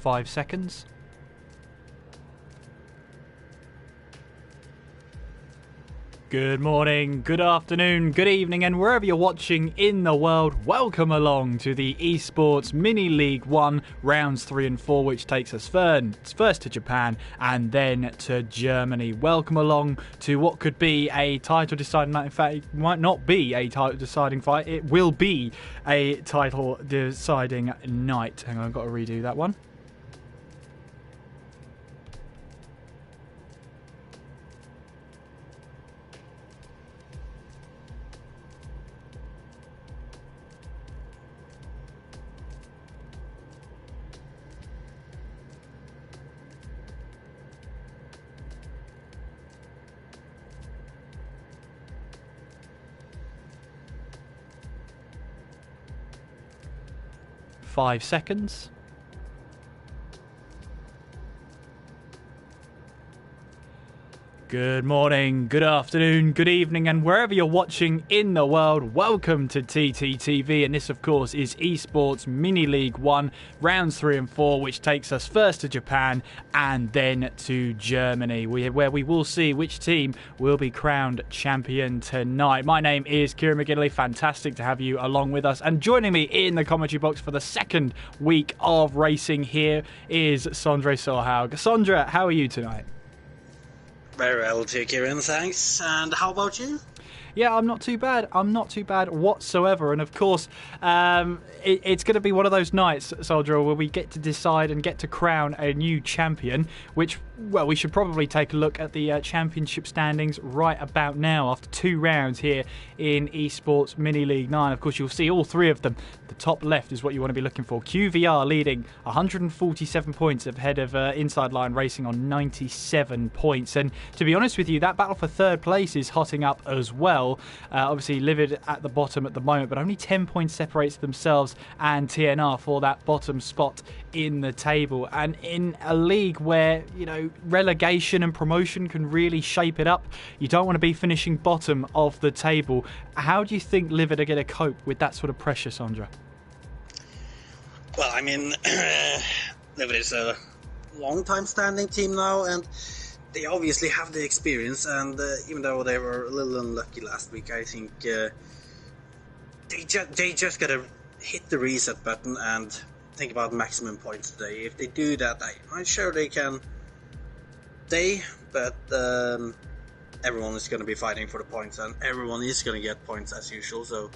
5 seconds. Good morning, good afternoon, good evening, and wherever you're watching in the world, welcome along to the Esports Mini League 1 rounds 3 and 4, which takes us first to Japan and then to Germany. Welcome along to what could be a title deciding night. In fact, it might not be a title deciding fight, it will be a title deciding night. Hang on, I've got to redo that one. 5 seconds. Good morning, good afternoon, good evening, and wherever you're watching in the world, welcome to TTTV. And this, of course, is Esports Mini League 1, rounds 3 and 4, which takes us first to Japan and then to Germany, where we will see which team will be crowned champion tonight. My name is Kieran McGinley. Fantastic to have you along with us. And joining me in the commentary box for the second week of racing here is Sondre Solhaug. Sondre, how are you tonight? Very well, too, Kieran, thanks. And how about you? Yeah, I'm not too bad. I'm not too bad whatsoever. And of course, it's going to be one of those nights, Soldier, where we get to decide and get to crown a new champion, which, well, we should probably take a look at the championship standings right about now after 2 rounds here in Esports Mini League 9. Of course, you'll see all 3 of them. The top left is what you want to be looking for. QVR leading 147 points ahead of Inside Line Racing on 97 points. And to be honest with you, that battle for 3rd place is hotting up as well. Obviously, Livid at the bottom at the moment, but only 10 points separates themselves and TNR for that bottom spot in the table. And in a league where, you know, relegation and promotion can really shape it up, you don't want to be finishing bottom of the table. How do you think Livid are going to cope with that sort of pressure, Sondre? Well, I mean, Livid is a long-time standing team now, and they obviously have the experience, and even though they were a little unlucky last week, I think they just gotta hit the reset button and think about maximum points today. If they do that, I'm sure they can. But everyone is going to be fighting for the points, and everyone is going to get points as usual, so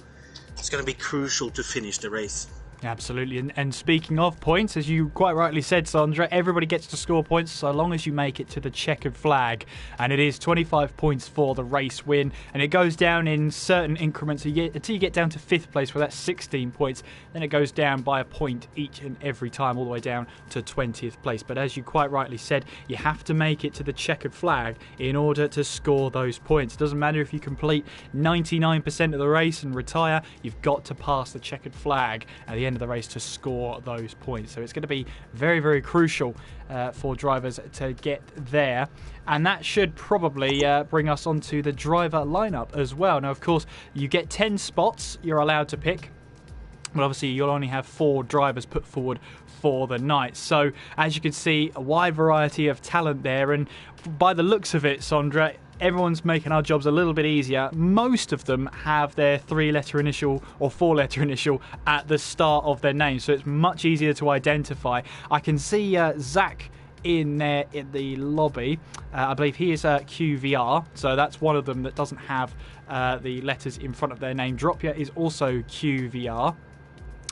it's going to be crucial to finish the race. Absolutely, and speaking of points, as you quite rightly said, Sondre, everybody gets to score points so long as you make it to the checkered flag, and it is 25 points for the race win, and it goes down in certain increments until you get down to 5th place, where that's 16 points. Then it goes down by a point each and every time, all the way down to 20th place. But as you quite rightly said, you have to make it to the checkered flag in order to score those points. It doesn't matter if you complete 99% of the race and retire, you've got to pass the checkered flag at the end of the race to score those points. So it's going to be very, very crucial for drivers to get there, and that should probably bring us onto the driver lineup as well. Now, of course, you get 10 spots you're allowed to pick, but obviously you'll only have 4 drivers put forward for the night. So as you can see, a wide variety of talent there, and by the looks of it, Sondre, everyone's making our jobs a little bit easier. Most of them have their 3-letter initial or 4-letter initial at the start of their name, so it's much easier to identify. I can see Zach in there in the lobby. I believe he is QVR, so that's one of them that doesn't have the letters in front of their name. Dropia is also QVR.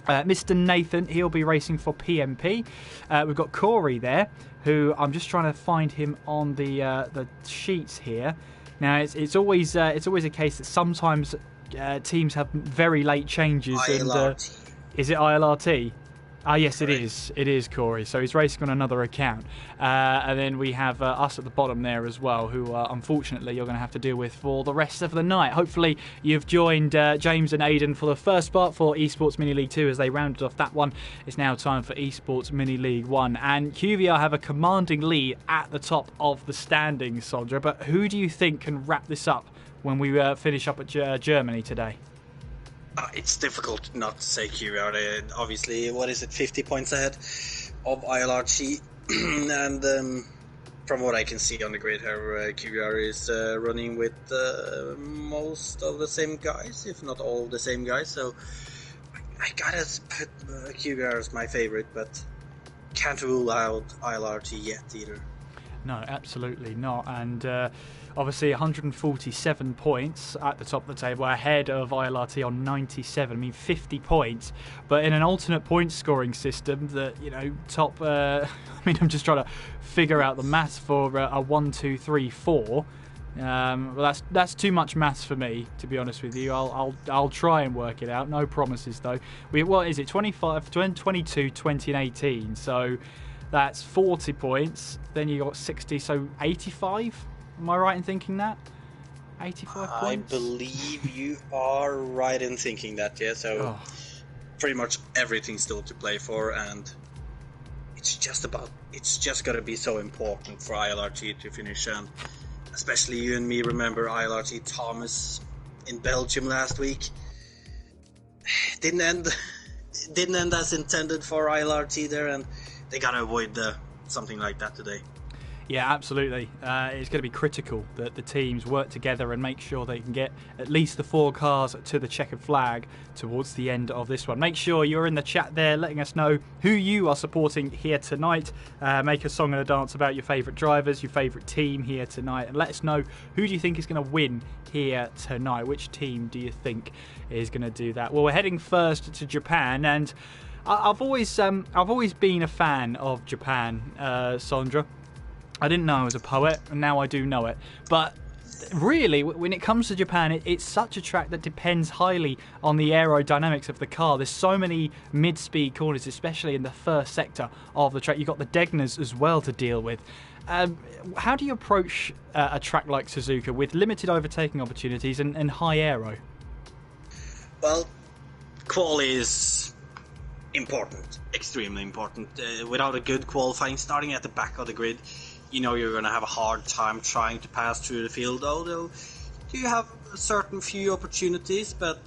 Mr. Nathan, he'll be racing for PMP. We've got Corey there, who I'm just trying to find him on the sheets here. Now, it's always a case that sometimes teams have very late changes. ILRT. And is it ILRT? Ah, yes, it is. It is Corey. So he's racing on another account. And then we have us at the bottom there as well, who unfortunately you're going to have to deal with for the rest of the night. Hopefully you've joined James and Aidan for the first part for Esports Mini League 2 as they rounded off that one. It's now time for Esports Mini League 1. And QVR have a commanding lead at the top of the standings, Sondre. But who do you think can wrap this up when we finish up at Germany today? It's difficult not to say QVR. Obviously, what is it, 50 points ahead? of ILRT, and from what I can see on the grid here, QBR is running with most of the same guys, if not all the same guys. So I gotta put QBR as my favorite, but can't rule out ILRT yet either. No, absolutely not. And obviously 147 points at the top of the table, ahead of ILRT on 97. I mean, 50 points. But in an alternate point scoring system that, top... I mean, I'm just trying to figure out the maths for a 1, 2, 3, 4. Well, that's too much maths for me, to be honest with you. I'll try and work it out. No promises, though. What is it? 25, 22, 20 and 18. So... that's 40 points. Then you got 60, so 85? Am I right in thinking that? 85 points? I believe you are right in thinking that, yeah. So pretty much everything still to play for, and it's just going to be so important for ILRT to finish. And especially you and me remember ILRT Thomas in Belgium last week. Didn't end as intended for ILRT there, and they gotta avoid something like that today. Yeah, absolutely. It's going to be critical that the teams work together and make sure they can get at least the 4 cars to the checkered flag towards the end of this one. Make sure you're in the chat there letting us know who you are supporting here tonight. Make a song and a dance about your favourite drivers, your favourite team here tonight, and let us know who do you think is going to win here tonight. Which team do you think is going to do that? Well, we're heading first to Japan, and I've always been a fan of Japan, Sandra. I didn't know I was a poet, and now I do know it. But really, when it comes to Japan, it's such a track that depends highly on the aerodynamics of the car. There's so many mid-speed corners, especially in the first sector of the track. You've got the Degners as well to deal with. How do you approach a track like Suzuka with limited overtaking opportunities and high aero? Well, quali is important, extremely important. Without a good qualifying, starting at the back of the grid, you're going to have a hard time trying to pass through the field, although you have a certain few opportunities, but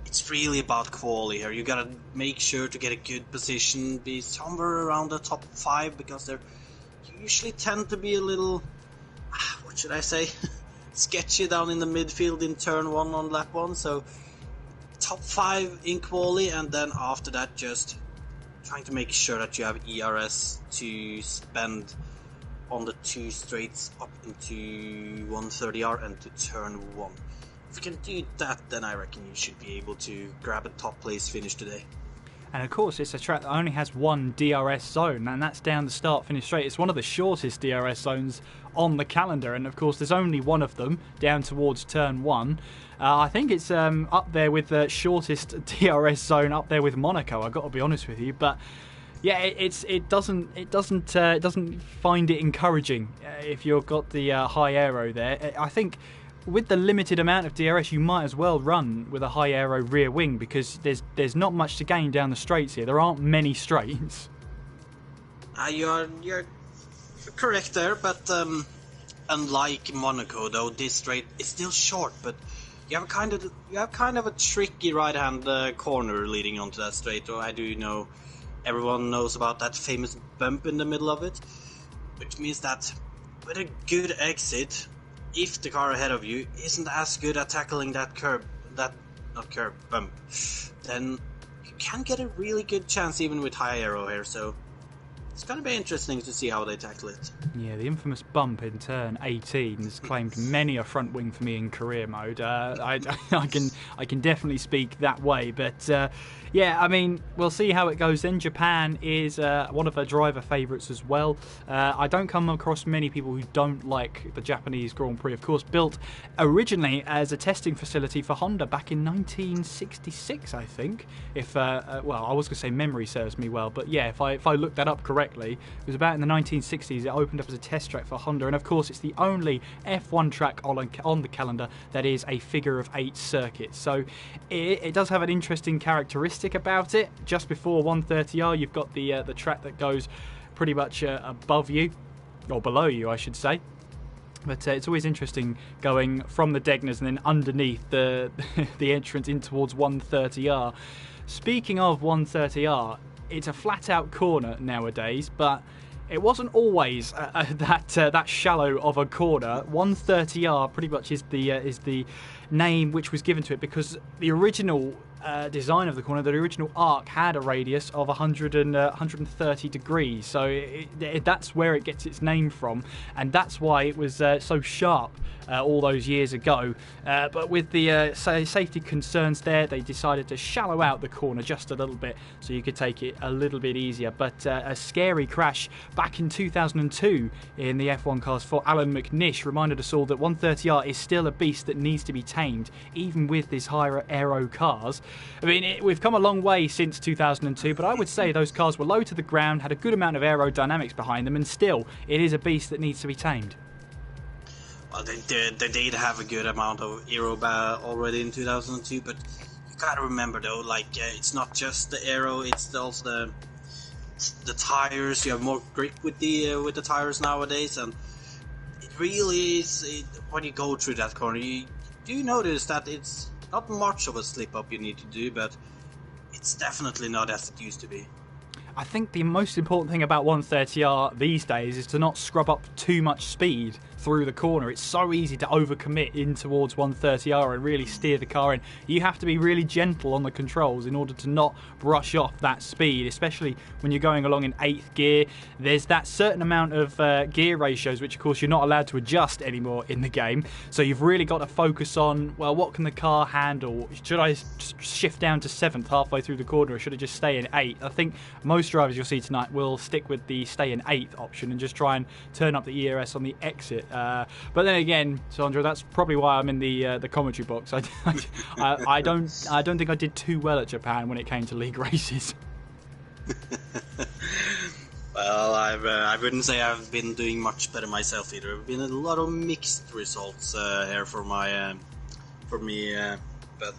it's really about quali here. You got to make sure to get a good position, be somewhere around the top 5, because they usually tend to be a little, what should I say, sketchy down in the midfield in turn 1 on lap 1, so top 5 in quali, and then after that just trying to make sure that you have ERS to spend on the 2 straights up into 130R and to turn 1. If you can do that, then I reckon you should be able to grab a top place finish today. And of course, it's a track that only has one DRS zone, and that's down the start-finish straight. It's one of the shortest DRS zones on the calendar, and of course, there's only one of them down towards turn 1. I think it's up there with the shortest DRS zone, up there with Monaco. I've got to be honest with you, but yeah, it doesn't find it encouraging if you've got the high aero there. I think with the limited amount of DRS, you might as well run with a high aero rear wing, because there's not much to gain down the straights here. There aren't many straights. You're correct there, but unlike Monaco, though, this straight is still short, but you have kind of a tricky right-hand corner leading onto that straight. Or I do know everyone knows about that famous bump in the middle of it, which means that with a good exit, if the car ahead of you isn't as good at tackling that bump, then you can get a really good chance even with high aero here. So it's going to be interesting to see how they tackle it. Yeah, the infamous bump in turn 18 has claimed many a front wing for me in career mode. I can definitely speak that way, but yeah, I mean, we'll see how it goes then. Japan is one of her driver favourites as well. I don't come across many people who don't like the Japanese Grand Prix. Of course, built originally as a testing facility for Honda back in 1966, I think. If well, I was going to say memory serves me well, but yeah, if I looked that up correctly, it was about in the 1960s. It opened up as a test track for Honda, and of course, it's the only F1 track on the calendar that is a figure of 8 circuit. So it does have an interesting characteristic about it. Just before 130R, you've got the track that goes pretty much above you, or below you, I should say. But it's always interesting going from the Degners and then underneath the entrance in towards 130R. Speaking of 130R, it's a flat-out corner nowadays, but it wasn't always that shallow of a corner. 130R pretty much is the name which was given to it because the original design of the corner, the original arc, had a radius of 130 degrees. So that's where it gets its name from, and that's why it was so sharp all those years ago. But with the safety concerns there, they decided to shallow out the corner just a little bit so you could take it a little bit easier. But a scary crash back in 2002 in the F1 cars for Alan McNish reminded us all that 130R is still a beast that needs to be tamed, even with these higher aero cars. I mean, we've come a long way since 2002, but I would say those cars were low to the ground, had a good amount of aerodynamics behind them, and still, it is a beast that needs to be tamed. Well, they did have a good amount of aero already in 2002, but you gotta remember though, like it's not just the aero, it's also the tires. You have more grip with the tires nowadays, and it really is. When you go through that corner, you do notice that it's not much of a slip up you need to do, but it's definitely not as it used to be. I think the most important thing about 130R these days is to not scrub up too much speed through the corner. It's so easy to overcommit in towards 130R and really steer the car in. You have to be really gentle on the controls in order to not brush off that speed, especially when you're going along in 8th gear. There's that certain amount of gear ratios which of course you're not allowed to adjust anymore in the game, so you've really got to focus on, well, what can the car handle? Should I shift down to 7th halfway through the corner, or should I just stay in 8th? I think most drivers you'll see tonight will stick with the stay in 8th option and just try and turn up the ERS on the exit. But then again, Sandra, that's probably why I'm in the commentary box. I don't think I did too well at Japan when it came to league races. Well, I wouldn't say I've been doing much better myself either. There've been a lot of mixed results here for me, but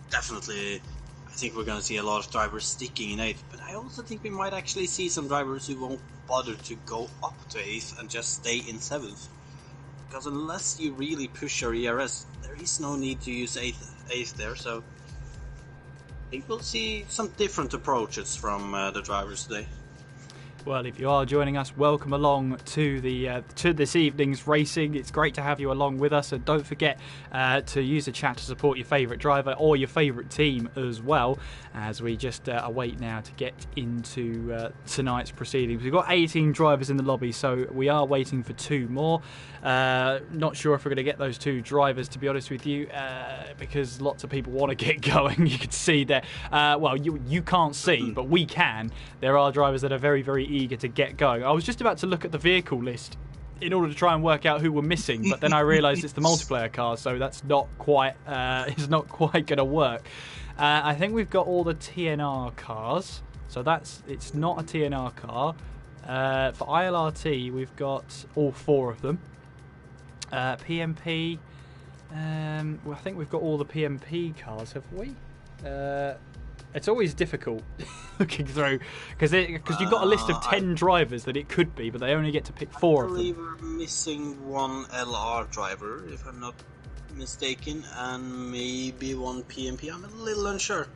definitely I think we're going to see a lot of drivers sticking in 8th, but I also think we might actually see some drivers who won't bother to go up to 8th and just stay in 7th. Because unless you really push your ERS, there is no need to use 8th there, so I think we'll see some different approaches from the drivers today. Well, if you are joining us, welcome along to this evening's racing. It's great to have you along with us, and don't forget to use the chat to support your favourite driver or your favourite team as well, as we just await now to get into tonight's proceedings. We've got 18 drivers in the lobby, so we are waiting for 2 more. Not sure if we're going to get those 2 drivers, to be honest with you, because lots of people want to get going. You can see there. Well, you can't see, but we can. There are drivers that are very, very eager to get going. I was just about to look at the vehicle list in order to try and work out who we're missing, but then I realised it's the multiplayer cars, so that's not quite it's not quite going to work. I think we've got all the TNR cars, so it's not a TNR car. For ILRT, we've got all 4 of them. PMP, well, I think we've got all the PMP cars, have we? It's always difficult looking through because you've got a list of 10 drivers that it could be, but they only get to pick 4 of them. I believe we're missing 1 LR driver, if I'm not mistaken, and maybe 1 PMP. I'm a little unsure.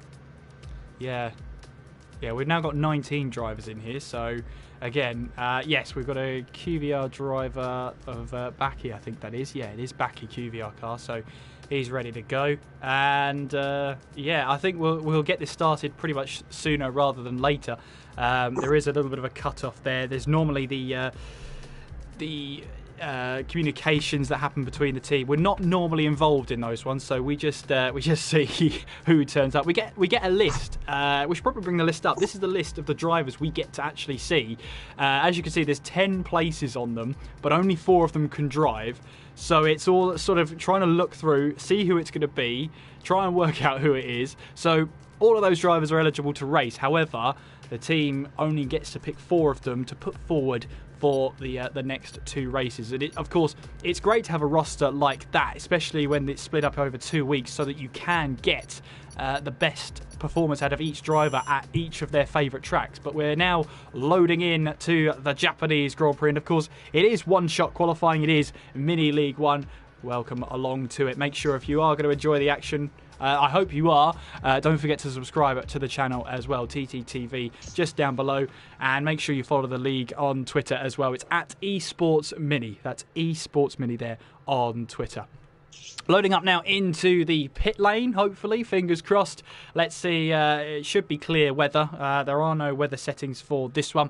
Yeah, we've now got 19 drivers in here, so again, yes, we've got a QVR driver of Baki, I think that is. Yeah, it is Baki QVR car, so he's ready to go, and I think we'll get this started pretty much sooner rather than later. There is a little bit of a cut-off there. There's normally the communications that happen between the team. We're not normally involved in those ones, so we just see who turns up. We get a list. We should probably bring the list up. This is the list of the drivers we get to actually see. As you can see, there's 10 places on them, but only 4 of them can drive. So it's all sort of trying to look through, see who it's going to be, try and work out who it is. So all of those drivers are eligible to race. However, the team only gets to pick 4 of them to put forward for the next 2 races. And of course, it's great to have a roster like that, especially when it's split up over 2 weeks, so that you can get the best performance out of each driver at each of their favourite tracks. But we're now loading in to the Japanese Grand Prix, and of course, it is one-shot qualifying. It is Mini League 1. Welcome along to it. Make sure if you are going to enjoy the action I hope you are. Don't forget to subscribe to the channel as well, TTTV, just down below. And make sure you follow the league on Twitter as well. It's at Esports Mini. That's Esports Mini there on Twitter. Loading up now into the pit lane, hopefully, fingers crossed. Let's see, it should be clear weather. There are no weather settings for this one.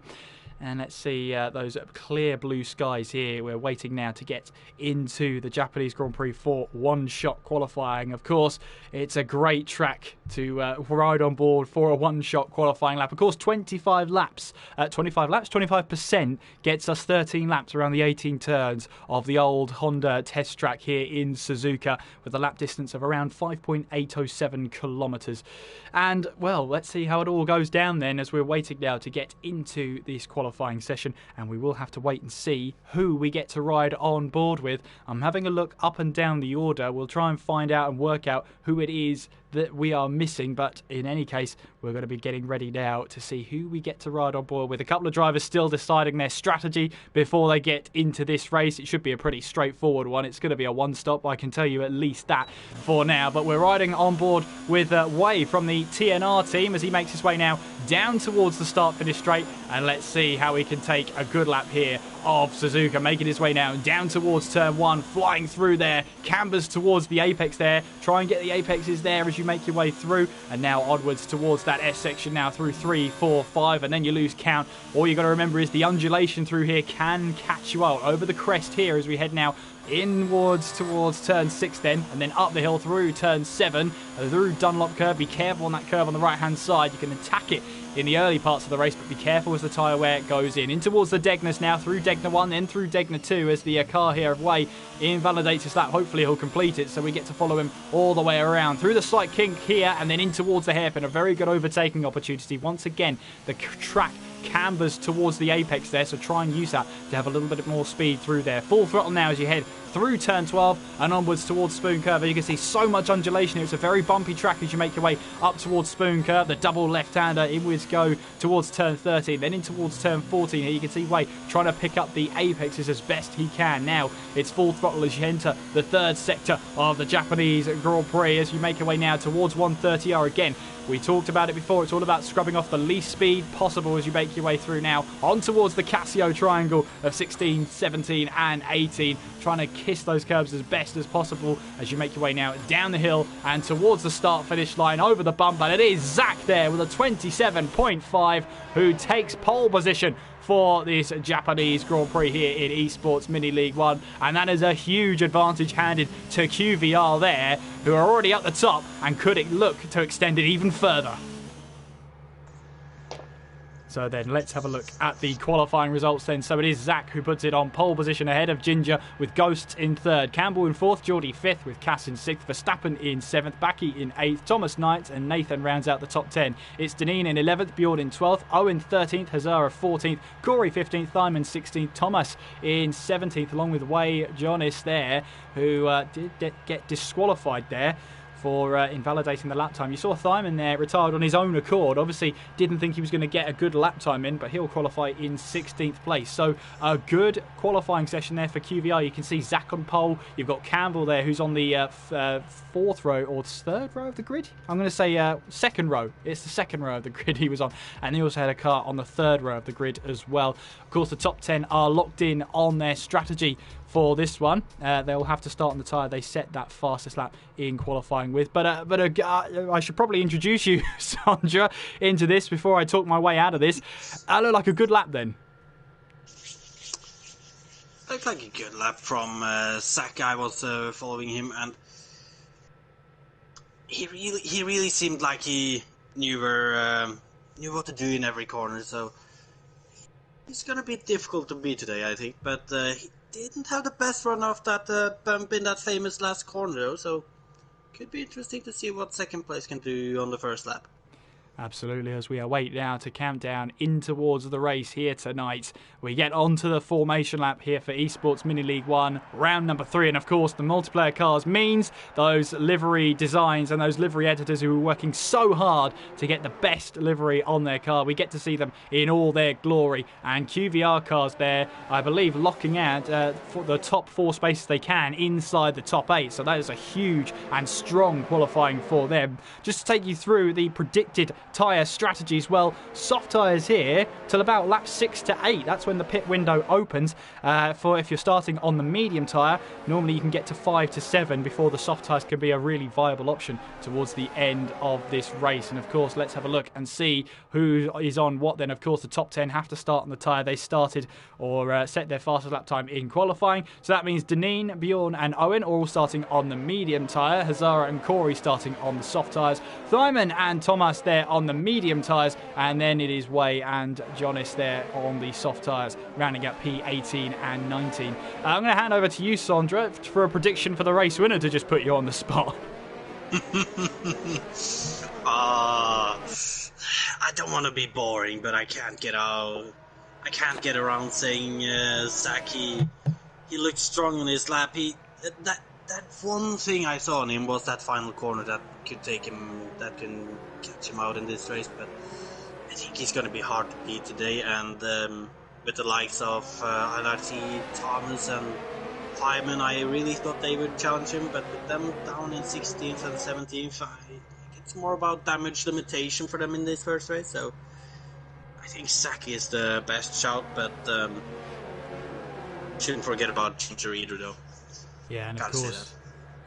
And let's see those clear blue skies here. We're waiting now to get into the Japanese Grand Prix for one-shot qualifying. Of course, it's a great track to ride on board for a one-shot qualifying lap. Of course, 25 laps, 25% gets us 13 laps around the 18 turns of the old Honda test track here in Suzuka with a lap distance of around 5.807 kilometres. And, well, let's see how it all goes down then as we're waiting now to get into this qualifying session, and we will have to wait and see who we get to ride on board with. I'm having a look up and down the order. We'll try and find out and work out who it is that we are missing, but in any case, we're going to be getting ready now to see who we get to ride on board with. A couple of drivers still deciding their strategy before they get into this race. It should be a pretty straightforward one. It's going to be a one-stop, I can tell you at least that for now. But we're riding on board with Wei from the TNR team as he makes his way now down towards the start-finish straight, and let's see how he can take a good lap here of Suzuka, making his way now down towards turn 1, flying through there, cambers towards the apex there, try and get the apexes there as you make your way through, and now onwards towards that S section now through 3, 4, 5, and then you lose count. All you got to remember is the undulation through here can catch you out over the crest here as we head now inwards towards turn 6 then, and then up the hill through turn 7, through Dunlop curve. Be careful on that curve on the right hand side. You can attack it in the early parts of the race, but be careful as the tyre wear goes in towards the Degnas now, through Degna 1, then through Degna 2 as the car here of Wei invalidates his lap. Hopefully he'll complete it, so we get to follow him all the way around through the slight kink here and then in towards the hairpin. A very good overtaking opportunity. Once again, the track cambers towards the apex there, so try and use that to have a little bit more speed through there. Full throttle now as you head through turn 12 and onwards towards Spoon Curve. As you can see, so much undulation here. It's a very bumpy track as you make your way up towards Spoon Curve. The double left-hander inwards go towards turn 13, then in towards turn 14. Here you can see Wei trying to pick up the apexes as best he can. Now it's full throttle as you enter the third sector of the Japanese Grand Prix as you make your way now towards 130R again. We talked about it before. It's all about scrubbing off the least speed possible as you make your way through now on towards the Casio triangle of 16, 17 and 18. Trying to kiss those curbs as best as possible as you make your way now down the hill and towards the start-finish line over the bump. And it is Zach there with a 27.5 who takes pole position for this Japanese Grand Prix here in Esports Mini League 1. And that is a huge advantage handed to QVR there, who are already at the top and could it look to extend it even further. So then let's have a look at the qualifying results then. So it is Zach who puts it on pole position ahead of Ginger with Ghosts in 3rd, Campbell in 4th, Geordie 5th with Cass in 6th, Verstappen in 7th, Backy in 8th, Thomas 9th and Nathan rounds out the top 10. It's Deneen in 11th, Bjorn in 12th, Owen 13th, Hazara 14th, Corey 15th, Thyman 16th, Thomas in 17th along with Wei Jonas there who did get disqualified there for invalidating the lap time. You saw Thyman there retired on his own accord. Obviously didn't think he was going to get a good lap time in, but he'll qualify in 16th place. So a good qualifying session there for QVR. You can see Zach on pole. You've got Campbell there who's on the 4th row or 3rd row of the grid. I'm going to say 2nd row. It's the 2nd row of the grid he was on. And he also had a car on the 3rd row of the grid as well. Of course, the top 10 are locked in on their strategy for this one. They'll have to start on the tyre they set that fastest lap in qualifying with. But I should probably introduce you, Sandra, into this before I talk my way out of this. I look like a good lap then. Looked like a good lap from Zach. I was following him, and he really seemed like he knew what to do in every corner. So it's gonna be difficult to beat today, I think. But he didn't have the best run off that bump in that famous last corner, though. So could be interesting to see what second place can do on the first lap. Absolutely, as we await now to count down in towards the race here tonight. We get onto the formation lap here for Esports Mini League 1, round number 3. And of course, the multiplayer cars means those livery designs and those livery editors who are working so hard to get the best livery on their car. We get to see them in all their glory. And QVR cars there, I believe, locking out for the top 4 spaces they can inside the top 8. So that is a huge and strong qualifying for them. Just to take you through the predicted tyre strategies, well, soft tyres here till about lap 6 to 8. That's when the pit window opens. For if you're starting on the medium tyre, normally you can get to 5 to 7 before the soft tyres can be a really viable option towards the end of this race. And of course, let's have a look and see who is on what then. Of course, the top 10 have to start on the tyre they started or set their fastest lap time in qualifying. So that means Deneen, Bjorn and Owen are all starting on the medium tyre. Hazara and Corey starting on the soft tyres. Thyman and Thomas there on the medium tyres, and then it is Way and Jonas there on the soft tyres, rounding up P18 and 19. I'm going to hand over to you, Sandra, for a prediction for the race winner to just put you on the spot. I don't want to be boring, but I can't get around saying Zach. He looked strong on his lap. That one thing I saw in him was that final corner that could take him, that can catch him out in this race. But I think he's going to be hard to beat today. And with the likes of Alarti, Thomas, and Hyman, I really thought they would challenge him. But with them down in 16th and 17th, it's more about damage limitation for them in this first race. So I think Saki is the best shout, but shouldn't forget about Ginger either, though. Yeah, and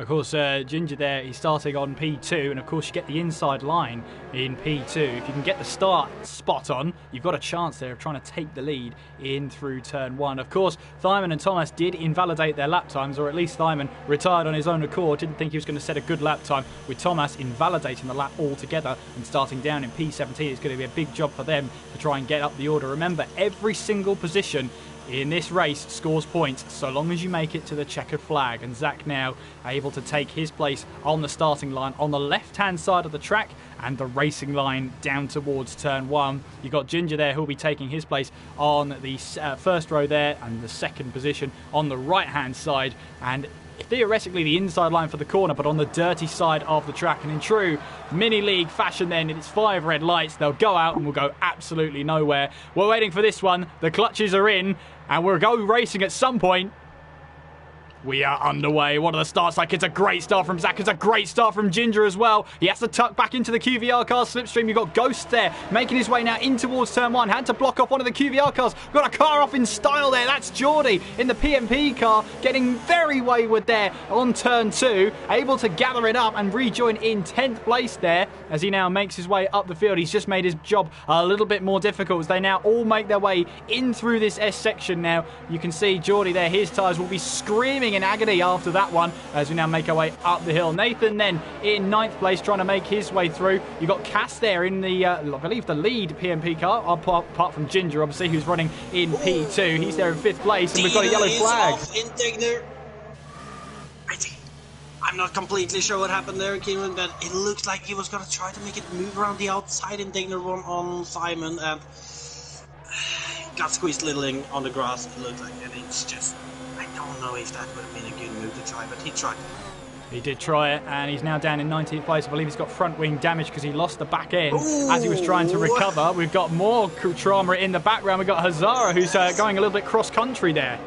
of course, Ginger there, he's starting on P2, and of course you get the inside line in P2. If you can get the start spot on, you've got a chance there of trying to take the lead in through turn 1. Of course, Thyman and Thomas did invalidate their lap times, or at least Thyman retired on his own accord, didn't think he was going to set a good lap time, with Thomas invalidating the lap altogether and starting down in P17. It's going to be a big job for them to try and get up the order. Remember, every single position in this race scores points so long as you make it to the checkered flag, and Zach now able to take his place on the starting line on the left hand side of the track and the racing line down towards turn 1. You've got Ginger there who'll be taking his place on the first row there, and the second position on the right hand side, and theoretically the inside line for the corner, but on the dirty side of the track. And in true mini league fashion then, it's 5 red lights, they'll go out and will go absolutely nowhere. We're waiting for this one, the clutches are in, and we'll go racing at some point. We are underway. What are the starts like? It's a great start from Zach. It's a great start from Ginger as well. He has to tuck back into the QVR car slipstream. You've got Ghost there making his way now in towards turn 1. Had to block off one of the QVR cars. Got a car off in style there. That's Geordie in the PMP car, getting very wayward there on turn 2. Able to gather it up and rejoin in 10th place there as he now makes his way up the field. He's just made his job a little bit more difficult as they now all make their way in through this S section now. You can see Geordie there. His tyres will be screaming in agony after that one as we now make our way up the hill. Nathan then in 9th place trying to make his way through. You've got Cass there in the, I believe, the lead PMP car, apart from Ginger, obviously, who's running in P2. He's there in 5th place, and we've got a yellow flag. I'm not completely sure what happened there, Kieran, but it looks like he was going to try to make it move around the outside in Digner on Simon, and got squeezed a little on the grass, it looked like, and it's just, I don't know if that would have been a good move to try, but he tried. He did try it, and he's now down in 19th place. I believe he's got front wing damage because he lost the back end as he was trying to recover. We've got more trauma in the background. We've got Hazara, who's going a little bit cross-country there.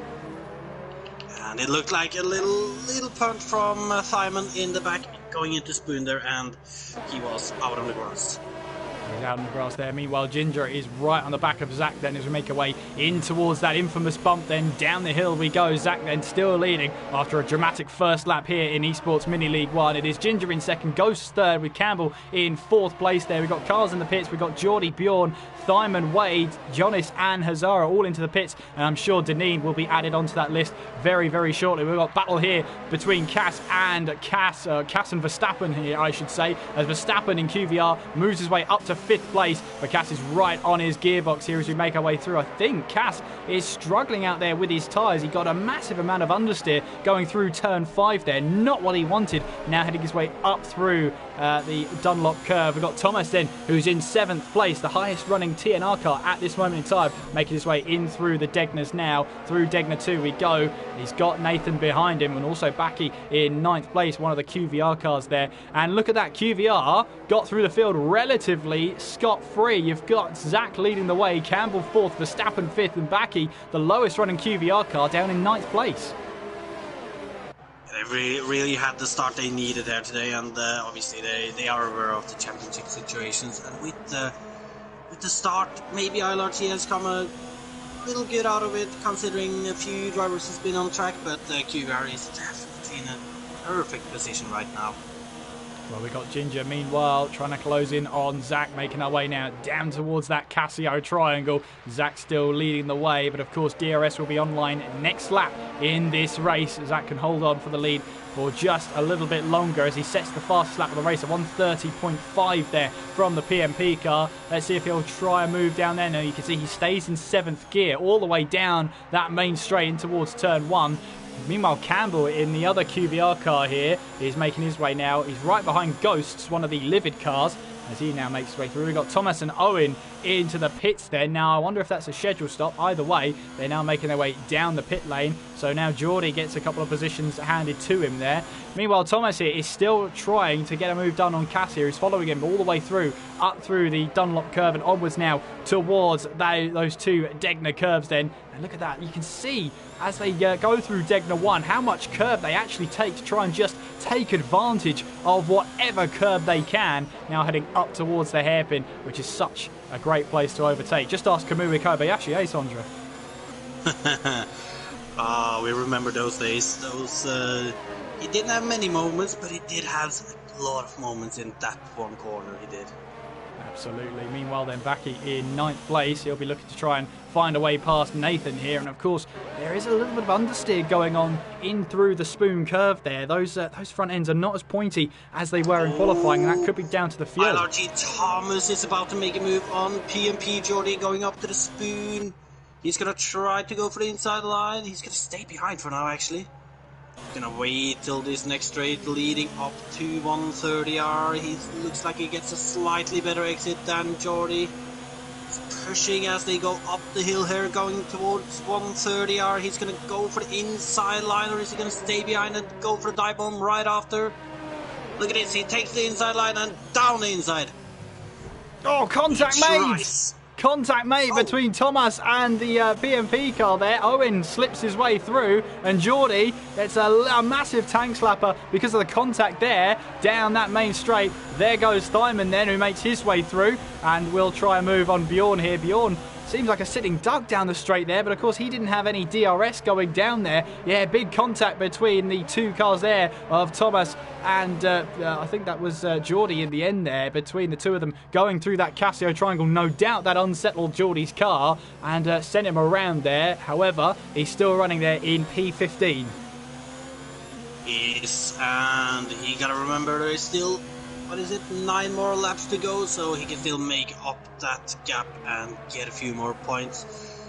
And it looked like a little punt from Simon in the back, going into Spoon there, and he was out on the grass. He's out on the grass there. Meanwhile, Ginger is right on the back of Zach then as we make our way in towards that infamous bump. Then down the hill we go. Zach then still leading after a dramatic first lap here in Esports Mini League 1. It is Ginger in second, Ghost third with Campbell in 4th place there. We've got cars in the pits. We've got Geordie, Bjorn, Thyman, Wade, Jonas and Hazara all into the pits. And I'm sure Deneen will be added onto that list very, very shortly. We've got battle here between Cass and Verstappen here, I should say, as Verstappen in QVR moves his way up to 5th place, but Cass is right on his gearbox here as we make our way through. I think Cass is struggling out there with his tyres. He got a massive amount of understeer going through turn 5 there. Not what he wanted. Now heading his way up through the Dunlop curve. We've got Thomas then, who's in 7th place, the highest running TNR car at this moment in time, making his way in through the Degners now. Through Degner 2 we go. He's got Nathan behind him, and also Backy in 9th place, one of the QVR cars there. And look at that, QVR got through the field relatively scot-free. You've got Zach leading the way, Campbell 4th, Verstappen 5th, and Backy, the lowest running QVR car, down in 9th place. They really had the start they needed there today, and obviously they are aware of the championship situations. And with the start, maybe ILRT has come a little good out of it, considering a few drivers has been on track, but QVR is definitely in a perfect position right now. Well, we got Ginger, meanwhile, trying to close in on Zach, making our way now down towards that Casio triangle. Zach still leading the way, but of course DRS will be online next lap in this race. Zach can hold on for the lead for just a little bit longer as he sets the fastest lap of the race at 1:30.5 there from the PMP car. Let's see if he'll try and move down there. Now you can see he stays in 7th gear all the way down that main straight in towards turn 1. Meanwhile, Campbell in the other QVR car here is making his way now. He's right behind Ghosts, one of the Livid cars, as he now makes his way through. We've got Thomas and Owen into the pits there. Now, I wonder if that's a schedule stop. Either way, they're now making their way down the pit lane. So now Geordie gets a couple of positions handed to him there. Meanwhile, Thomas here is still trying to get a move done on Cass here. He's following him all the way through, up through the Dunlop curve and onwards now towards those two Degner curves then. And look at that. You can see as they go through Degner 1 how much curb they actually take to try and just take advantage of whatever curb they can. Now heading up towards the hairpin, which is such a great place to overtake. Just ask Kamui Kobayashi, eh, Sondra? We remember those days. He didn't have many moments, but he did have a lot of moments in that one corner. He did. Absolutely. Meanwhile, then Backy in 9th place. He'll be looking to try and find a way past Nathan here. And of course, there is a little bit of understeer going on in through the spoon curve there. Those front ends are not as pointy as they were in qualifying, and that could be down to the fuel. ILRG Thomas is about to make a move on PMP. Geordie going up to the spoon. He's going to try to go for the inside line. He's going to stay behind for now, actually. He's going to wait till this next straight leading up to 130R. He looks like he gets a slightly better exit than Geordie. He's pushing as they go up the hill here, going towards 130R. He's going to go for the inside line, or is he going to stay behind and go for the dive bomb right after? Look at this, he takes the inside line and down the inside. Oh, contact made! Contact made between Thomas and the PMP car there. Owen slips his way through, and Geordie gets a massive tank slapper because of the contact there down that main straight. There goes Thyman then, who makes his way through, and we'll try and move on Bjorn here. Bjorn seems like a sitting duck down the straight there, but of course he didn't have any DRS going down there. Yeah, big contact between the two cars there of Thomas and I think that was Geordie in the end there, between the two of them going through that Casio triangle. No doubt that unsettled Geordie's car and sent him around there. However, he's still running there in P15. Yes, and he gotta remember there is still, 9 more laps to go, so he can still make up that gap and get a few more points.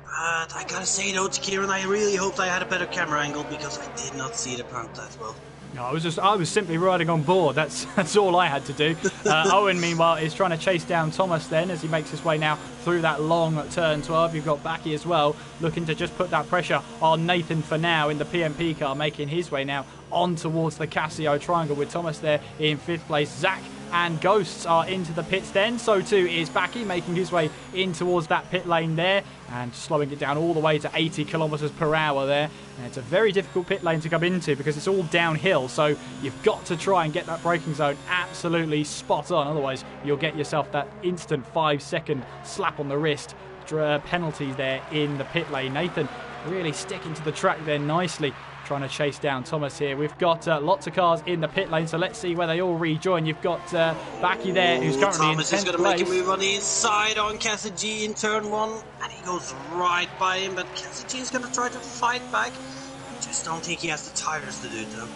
But I gotta say though, to Kieran, I really hoped I had a better camera angle because I did not see the punt that well. No, I was simply riding on board. That's all I had to do. Owen, meanwhile, is trying to chase down Thomas then as he makes his way now through that long turn 12. You've got Backy as well, looking to just put that pressure on Nathan for now in the PMP car, making his way now on towards the Casio triangle with Thomas there in 5th place. Zach and Ghosts are into the pits then. So too is Backy, making his way in towards that pit lane there and slowing it down all the way to 80 kilometers per hour there. And it's a very difficult pit lane to come into because it's all downhill, so you've got to try and get that braking zone absolutely spot on, otherwise you'll get yourself that instant 5-second slap on the wrist penalty there in the pit lane. Nathan really sticking to the track there nicely, trying to chase down Thomas here. We've got lots of cars in the pit lane, so let's see where they all rejoin. You've got Backy there, who's currently Thomas in 10th place. Thomas is going to make a move on the inside on Cassidy in turn 1, and he goes right by him, but Cassidy is going to try to fight back. I just don't think he has the tires to do it though.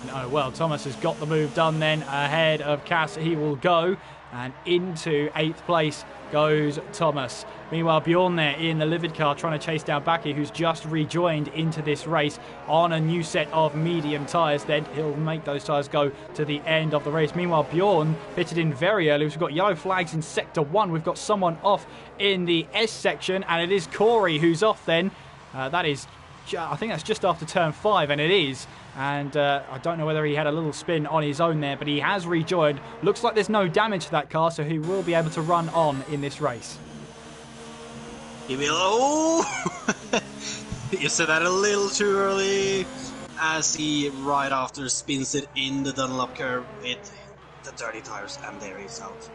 No, well, Thomas has got the move done then ahead of Cass. He will go, and into 8th place goes Thomas. Meanwhile, Bjorn there in the livid car trying to chase down Baki, who's just rejoined into this race on a new set of medium tyres. Then he'll make those tyres go to the end of the race. Meanwhile, Bjorn pitted in very early. We've got yellow flags in Sector 1. We've got someone off in the S section, and it is Corey who's off then. That is, I think that's just after turn 5, and it is. And I don't know whether he had a little spin on his own there, but he has rejoined. Looks like there's no damage to that car, so he will be able to run on in this race. He will. Oh! You said that a little too early, as he right after spins it in the Dunlop curve with the dirty tires, and there he's out.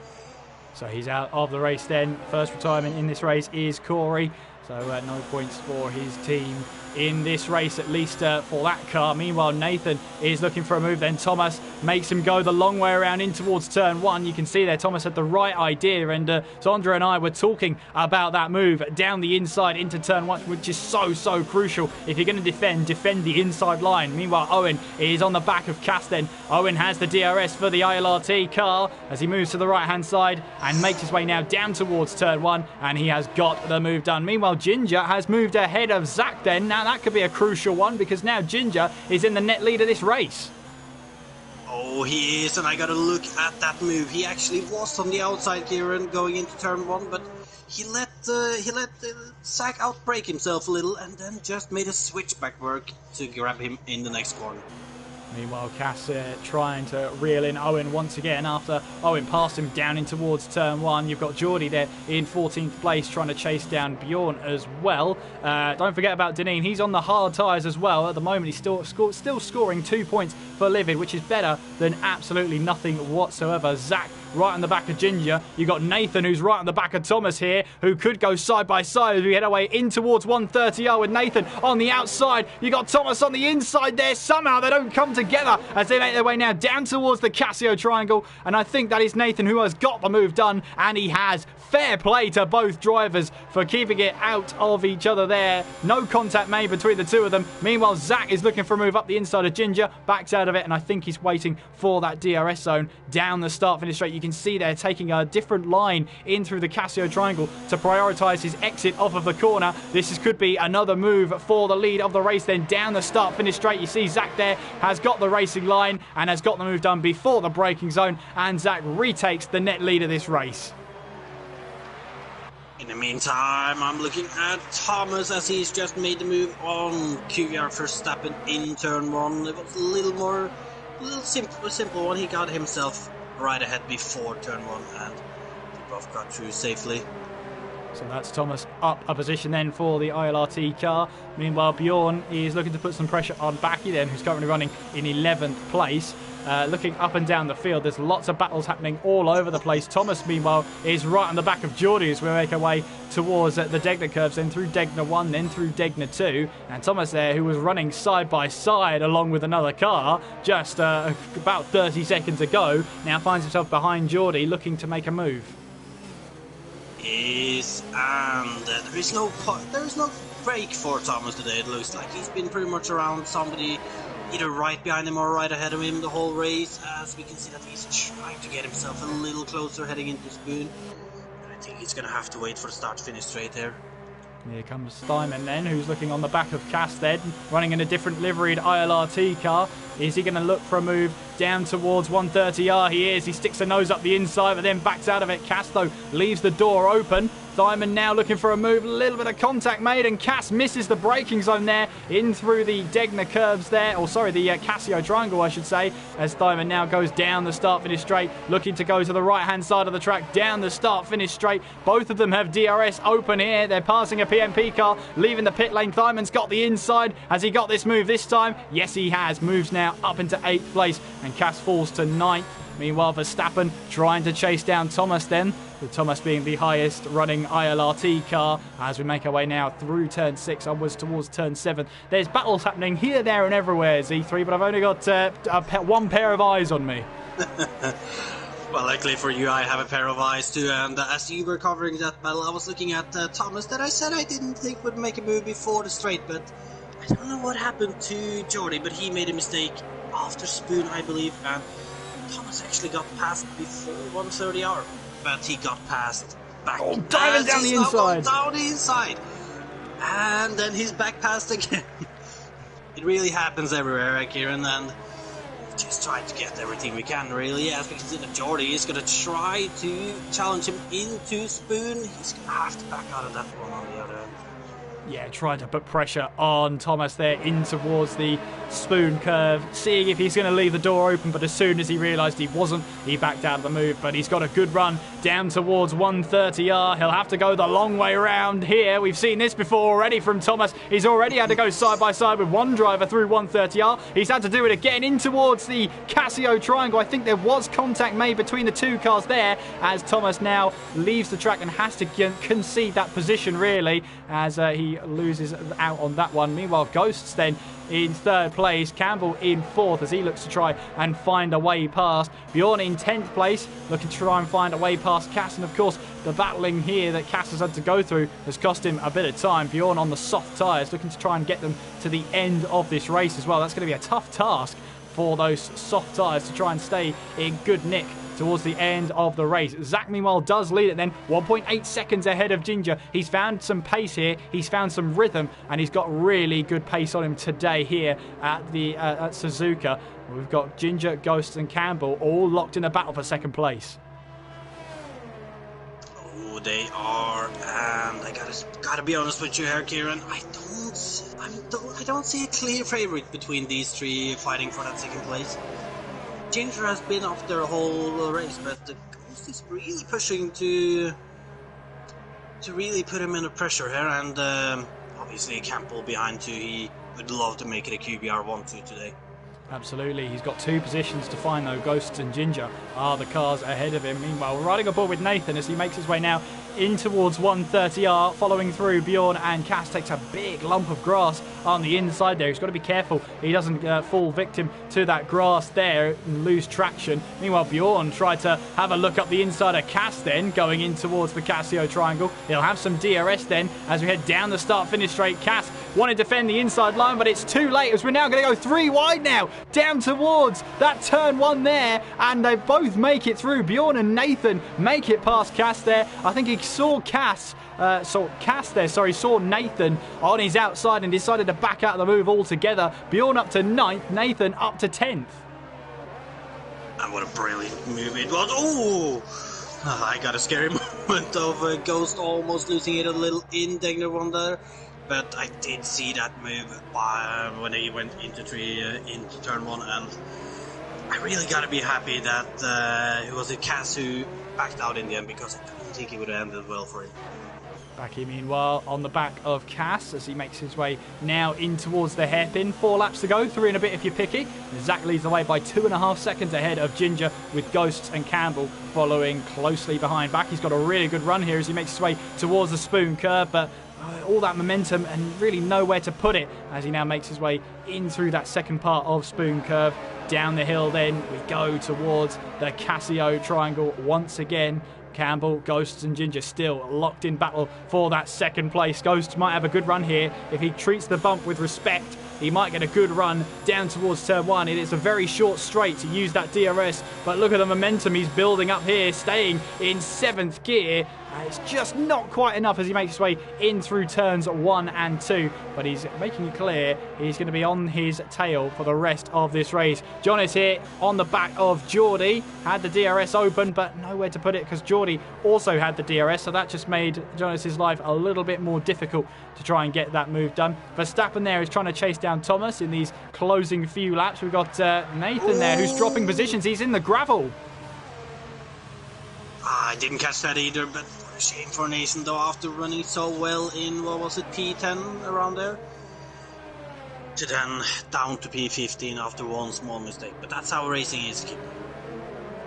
So he's out of the race then. First retirement in this race is Corey. So no points for his team in this race, at least for that car. Meanwhile, Nathan is looking for a move. Then Thomas makes him go the long way around in towards turn 1. You can see there Thomas had the right idea, and Sondra and I were talking about that move down the inside into turn 1, which is so crucial. If you're going to defend the inside line. Meanwhile, Owen is on the back of Cass then. Owen has the DRS for the ILRT car as he moves to the right-hand side and makes his way now down towards turn 1, and he has got the move done. Meanwhile, Ginger has moved ahead of Zach then. Now that could be a crucial one, because now Ginger is in the net lead of this race. Oh, he is, and I gotta look at that move. He actually was on the outside, Kieran, going into turn 1, but he let Zach outbrake himself a little, and then just made a switchback work to grab him in the next corner. Meanwhile, Cass trying to reel in Owen once again after Owen passed him down in towards turn 1. You've got Geordie there in 14th place trying to chase down Bjorn as well. Don't forget about Deneen. He's on the hard tyres as well. At the moment, he's still scoring 2 points for Livid, which is better than absolutely nothing whatsoever. Zach right on the back of Ginger. You've got Nathan, who's right on the back of Thomas here, who could go side by side as we head away in towards 130R with Nathan on the outside. You got Thomas on the inside there. Somehow they don't come together as they make their way now down towards the Casio triangle, and I think that is Nathan who has got the move done, and he has. Fair play to both drivers for keeping it out of each other there. No contact made between the two of them. Meanwhile, Zach is looking for a move up the inside of Ginger, backs out of it, and I think he's waiting for that DRS zone down the start-finish straight. You can see they're taking a different line in through the Casio triangle to prioritise his exit off of the corner. This could be another move for the lead of the race then down the start-finish straight. You see Zach there has got the racing line and has got the move done before the braking zone, and Zach retakes the net lead of this race. In the meantime, I'm looking at Thomas as he's just made the move on QVR Verstappen in turn 1. It was a simple one. He got himself right ahead before turn 1, and they both got through safely. So that's Thomas up a position then for the ILRT car. Meanwhile, Bjorn is looking to put some pressure on Baki then, who's currently running in 11th place. Looking up and down the field, there's lots of battles happening all over the place. Thomas, meanwhile, is right on the back of Geordie as we make our way towards the Degner curves, then through Degner 1, then through Degner 2. And Thomas there, who was running side by side along with another car just about 30 seconds ago, now finds himself behind Geordie looking to make a move. Yes, and there is no break for Thomas today. It looks like he's been pretty much around somebody either right behind him or right ahead of him the whole race, as we can see that he's trying to get himself a little closer heading into Spoon. And I think he's going to have to wait for the start-finish straight here. Here comes Simon then, who's looking on the back of Cass then, running in a different liveried ILRT car. Is he going to look for a move down towards 130R? He is. He sticks a nose up the inside, but then backs out of it. Cass, though, leaves the door open. Thyman now looking for a move. A little bit of contact made, and Cass misses the braking zone there in through the Degner curves there. Or, sorry, the Casio triangle, I should say, as Thyman now goes down the start-finish straight, looking to go to the right-hand side of the track, down the start-finish straight. Both of them have DRS open here. They're passing a PMP car, leaving the pit lane. Thyman's got the inside. Has he got this move this time? Yes, he has. Moves now up into 8th place, and Cass falls to 9th. Meanwhile, Verstappen trying to chase down Thomas then, with Thomas being the highest running ILRT car as we make our way now through turn 6 onwards towards turn 7. There's battles happening here, there and everywhere, Z3, but I've only got one pair of eyes on me. Well, luckily for you, I have a pair of eyes too, and as you were covering that battle, I was looking at Thomas that I said I didn't think would make a move before the straight, but I don't know what happened to Jordy, but he made a mistake after Spoon, I believe, and Thomas actually got past before 130 hour, but he got past back. Oh, diving down the inside. Down the inside. And then he's back past again. It really happens everywhere, Kieran, and just try to get everything we can, really. As we can see, that Jordy is going to try to challenge him into Spoon. He's going to have to back out of that one on the other end. Yeah, trying to put pressure on Thomas there in towards the Spoon curve, seeing if he's going to leave the door open, but as soon as he realised he wasn't, he backed out of the move. But he's got a good run down towards 130R. He'll have to go the long way round here. We've seen this before already from Thomas. He's already had to go side by side with one driver through 130R. He's had to do it again in towards the Casio triangle. I think there was contact made between the two cars there, as Thomas now leaves the track and has to concede that position, really, as he loses out on that one. Meanwhile, Ghosts then in third place, Campbell in fourth as he looks to try and find a way past. Bjorn in 10th place, looking to try and find a way past Cass, and of course the battling here that Cass has had to go through has cost him a bit of time. Bjorn on the soft tyres, looking to try and get them to the end of this race as well. That's going to be a tough task for those soft tyres to try and stay in good nick towards the end of the race. Zach, meanwhile, does lead it then, 1.8 seconds ahead of Ginger. He's found some pace here, he's found some rhythm, and he's got really good pace on him today here at the at Suzuka. We've got Ginger, Ghost and Campbell all locked in a battle for second place. Oh, they are, and I gotta be honest with you here, Kieran. I don't see a clear favorite between these three fighting for that second place. Ginger has been off their whole race, but the Ghost is really pushing to really put him under pressure here, and obviously Campbell behind too. He would love to make it a QBR 1-2 today. Absolutely, he's got two positions to find though. Ghosts and Ginger are the cars ahead of him. Meanwhile, we're riding aboard with Nathan as he makes his way now in towards 130R, following through Bjorn, and Cass takes a big lump of grass on the inside there. He's got to be careful he doesn't fall victim to that grass there and lose traction. Meanwhile, Bjorn tried to have a look up the inside of Cass then, going in towards the Casio triangle. He'll have some DRS then as we head down the start-finish straight. Cass wanted to defend the inside line, but it's too late as we're now going to go three wide now, down towards that turn one there, and they both make it through. Bjorn and Nathan make it past Cass there. I think he saw saw Nathan on his outside and decided to back out of the move altogether. Bjorn up to 9th, Nathan up to 10th. And what a brilliant move it was. Oh, I got a scary moment of Ghost almost losing it a little in Degner one there. But I did see that move when he went into turn one, and I really gotta be happy that it was a Cass who backed out in the end, because I don't think it would have ended well for him. Backy, meanwhile, on the back of Cass as he makes his way now in towards the hairpin. 4 laps to go, 3 and a bit if you're picky. Zach leads the way by 2.5 seconds ahead of Ginger, with Ghosts and Campbell following closely behind. Backy's got a really good run here as he makes his way towards the Spoon curve, but all that momentum and really nowhere to put it as he now makes his way in through that second part of Spoon curve. Down the hill then we go towards the Casio triangle once again. Campbell, Ghosts and Ginger still locked in battle for that second place. Ghosts might have a good run here. If he treats the bump with respect, he might get a good run down towards turn one. It is a very short straight to use that DRS, but look at the momentum he's building up here, staying in 7th gear. It's just not quite enough as he makes his way in through turns 1 and 2, but he's making it clear he's going to be on his tail for the rest of this race. John is here on the back of Geordie, had the DRS open, but nowhere to put it because Geordie also had the DRS, so that just made Jonas' life a little bit more difficult to try and get that move done. Verstappen there is trying to chase down Thomas in these closing few laps. We've got Nathan there who's dropping positions. He's in the gravel. I didn't catch that either, but what a shame for Nathan though, after running so well in, what was it, P10 around there? To then down to P15 after one small mistake. But that's how racing is, kid.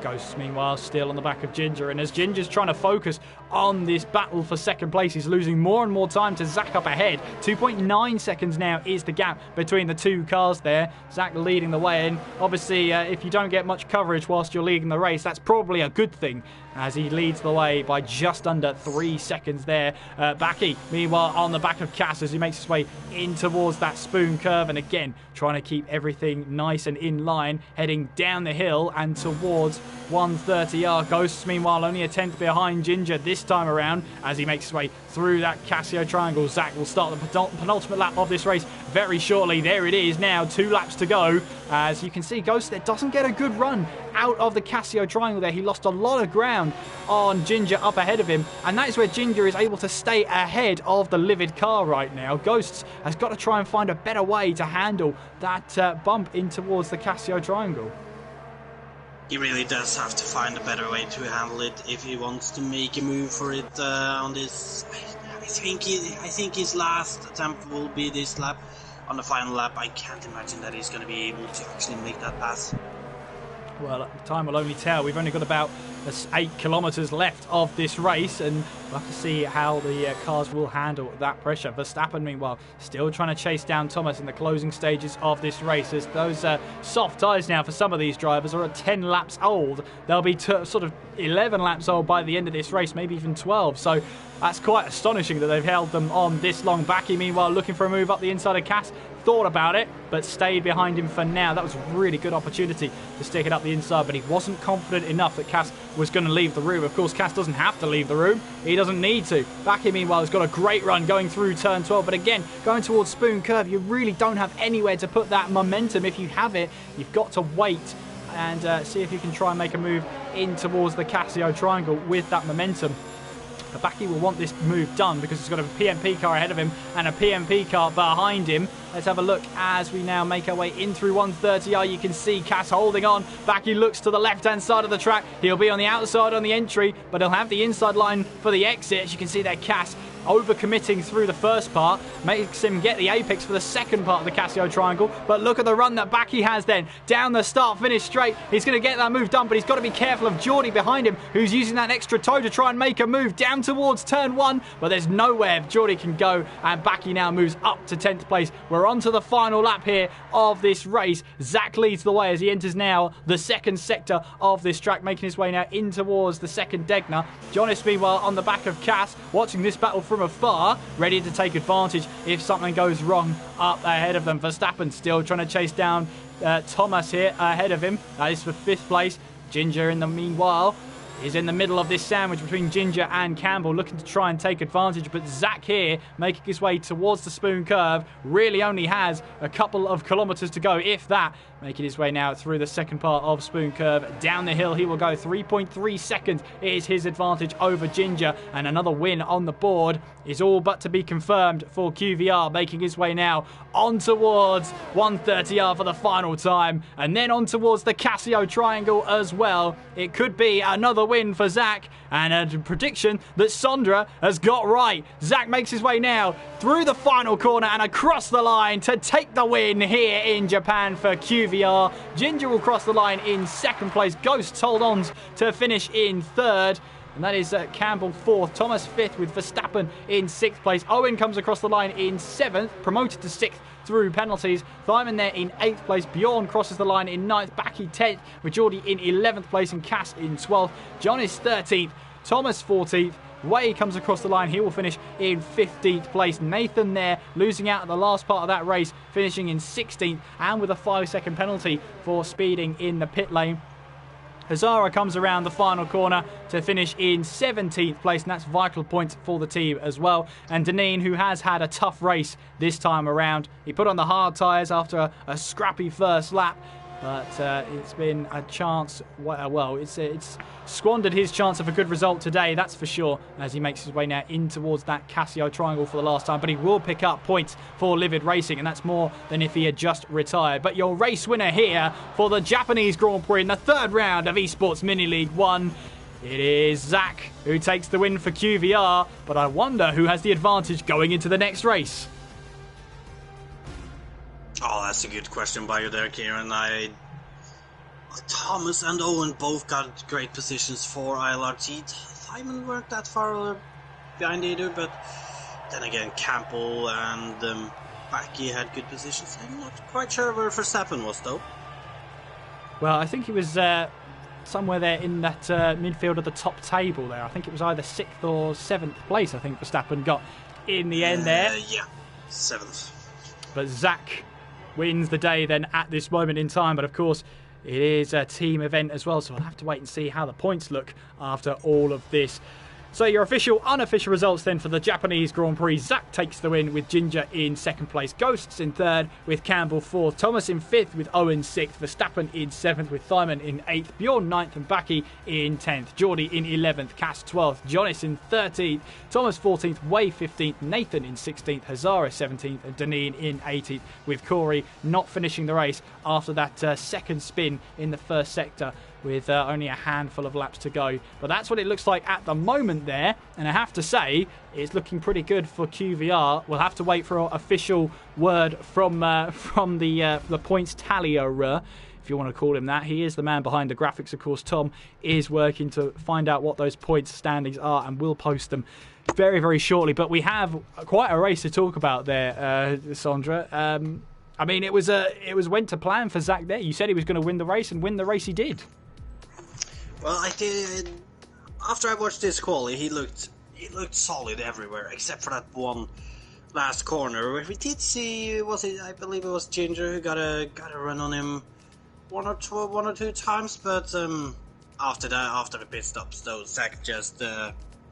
Ghosts, meanwhile, still on the back of Ginger. And as Ginger's trying to focus on this battle for second place, he's losing more and more time to Zach up ahead. 2.9 seconds now is the gap between the two cars there. Zach leading the way. And obviously, if you don't get much coverage whilst you're leading the race, that's probably a good thing, as he leads the way by just under 3 seconds there. Baki, meanwhile, on the back of Cass as he makes his way in towards that spoon curve. And again, trying to keep everything nice and in line, heading down the hill and towards 130R. Ghosts, meanwhile, only a tenth behind Ginger this time around as he makes his way through that Casio triangle. Zach will start the penultimate lap of this race very shortly. There it is now, 2 laps to go. As you can see, Ghost there doesn't get a good run out of the Casio triangle there. He lost a lot of ground on Ginger up ahead of him, and that is where Ginger is able to stay ahead of the Livid car right now. Ghosts has got to try and find a better way to handle that bump in towards the Casio triangle. He really does have to find a better way to handle it if he wants to make a move for it on this. I think his last attempt will be this lap. On the final lap, I can't imagine that he's going to be able to actually make that pass. Well, time will only tell. We've only got about 8 kilometres left of this race, and we'll have to see how the cars will handle that pressure. Verstappen, meanwhile, still trying to chase down Thomas in the closing stages of this race, as those soft tyres now for some of these drivers are at 10 laps old. They'll be sort of 11 laps old by the end of this race, maybe even 12. So that's quite astonishing that they've held them on this long. Baki, meanwhile, looking for a move up the inside of Cass. Thought about it, but stayed behind him for now. That was a really good opportunity to stick it up the inside, but he wasn't confident enough that Cass was going to leave the room. Of course, Cass doesn't have to leave the room. He doesn't need to. Baki, meanwhile, has got a great run going through turn 12, but again, going towards Spoon Curve, you really don't have anywhere to put that momentum. If you have it, you've got to wait and see if you can try and make a move in towards the Casio triangle with that momentum. But Baki will want this move done because he's got a PMP car ahead of him and a PMP car behind him. Let's have a look as we now make our way in through 130R. You can see Cass holding on. Baki looks to the left-hand side of the track. He'll be on the outside on the entry, but he'll have the inside line for the exit. As you can see there, Cass over-committing through the first part, makes him get the apex for the second part of the Casio triangle. But look at the run that Baki has then. Down the start-finish straight. He's going to get that move done, but he's got to be careful of Geordie behind him, who's using that extra toe to try and make a move down towards turn 1. But there's nowhere Geordie can go, and Baki now moves up to 10th place. We're on to the final lap here of this race. Zach leads the way as he enters now the second sector of this track, making his way now in towards the second Degner. Jonas, meanwhile, on the back of Cass, watching this battle from afar, ready to take advantage if something goes wrong up ahead of them. Verstappen still trying to chase down Thomas here ahead of him. That is for 5th place. Ginger, in the meanwhile, is in the middle of this sandwich between Ginger and Campbell, looking to try and take advantage. But Zach here, making his way towards the Spoon Curve, really only has a couple of kilometres to go, if that. Making his way now through the second part of Spoon Curve. Down the hill he will go. 3.3 seconds is his advantage over Ginger. And another win on the board is all but to be confirmed for QVR. Making his way now on towards 130R for the final time. And then on towards the Casio Triangle as well. It could be another win for Zach. And a prediction that Sondra has got right. Zach makes his way now through the final corner and across the line to take the win here in Japan for QVR. Ginger will cross the line in 2nd place. Ghosts hold on to finish in 3rd. And that is Campbell 4th, Thomas 5th with Verstappen in 6th place. Owen comes across the line in 7th, promoted to 6th through penalties. Thyman there in 8th place. Bjorn crosses the line in 9th. Baki 10th, with Geordie in 11th place and Cass in 12th. John is 13th, Thomas 14th. Way comes across the line. He will finish in 15th place. Nathan there losing out at the last part of that race, finishing in 16th and with a 5-second penalty for speeding in the pit lane. Hazara comes around the final corner to finish in 17th place, and that's vital points for the team as well. And Deneen, who has had a tough race this time around, he put on the hard tyres after a scrappy first lap. But it's been a chance, well, it's squandered his chance of a good result today, that's for sure, as he makes his way now in towards that Casio Triangle for the last time. But he will pick up points for Livid Racing, and that's more than if he had just retired. But your race winner here for the Japanese Grand Prix in the 3rd round of Esports Mini League 1, it is Zach, who takes the win for QVR. But I wonder who has the advantage going into the next race. Oh, that's a good question by you there, Kieran. Thomas and Owen both got great positions for ILRT. Simon weren't that far behind either, but then again, Campbell and Backy had good positions. I'm not quite sure where Verstappen was, though. Well, I think he was somewhere there in that midfield of the top table there. I think it was either 6th or 7th place, I think Verstappen got in the end there. Yeah, 7th. But Zach wins the day then at this moment in time. But of course, it is a team event as well, so we'll have to wait and see how the points look after all of this. So your official, unofficial results then for the Japanese Grand Prix. Zach takes the win with Ginger in 2nd place. Ghosts in 3rd with Campbell 4th. Thomas in 5th with Owen 6th. Verstappen in 7th with Thyman in 8th. Bjorn 9th and Backy in 10th. Geordie in 11th. Cass 12th. Jonas in 13th. Thomas 14th. Way 15th. Nathan in 16th. Hazara 17th. And Deneen in 18th, with Corey not finishing the race after that second spin in the first sector, with only a handful of laps to go. But that's what it looks like at the moment there, and I have to say it's looking pretty good for QVR. We'll have to wait for an official word from the points tallier, if you want to call him that. He is the man behind the graphics, of course. Tom is working to find out what those points standings are, and we'll post them very, very shortly. But we have quite a race to talk about there, Sandra. I mean, it was went to plan for Zach there. You said he was going to win the race, and win the race he did. Well, I did. After I watched this quali, he looked solid everywhere except for that one last corner where we did see, I believe it was Ginger who got a run on him one or two times, but after the pit stops, though, Zach just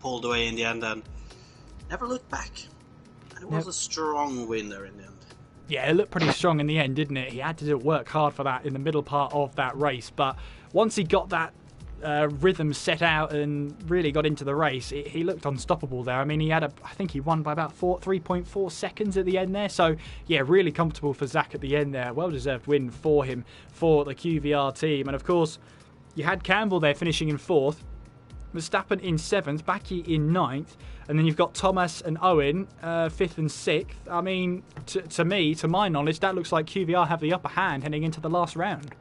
pulled away in the end and never looked back. And it was a strong winner in the end. Yeah, it looked pretty strong in the end, didn't it? He had to work hard for that in the middle part of that race, but once he got that rhythm set out and really got into the race, he looked unstoppable there. I mean, I think he won by about 3.4 seconds at the end there. So yeah, really comfortable for Zach at the end there. Well deserved win for him, for the QVR team. And of course, you had Campbell there finishing in 4th, Verstappen in 7th, Backy in 9th, and then you've got Thomas and Owen 5th and 6th. I mean, to my knowledge, that looks like QVR have the upper hand heading into the last round.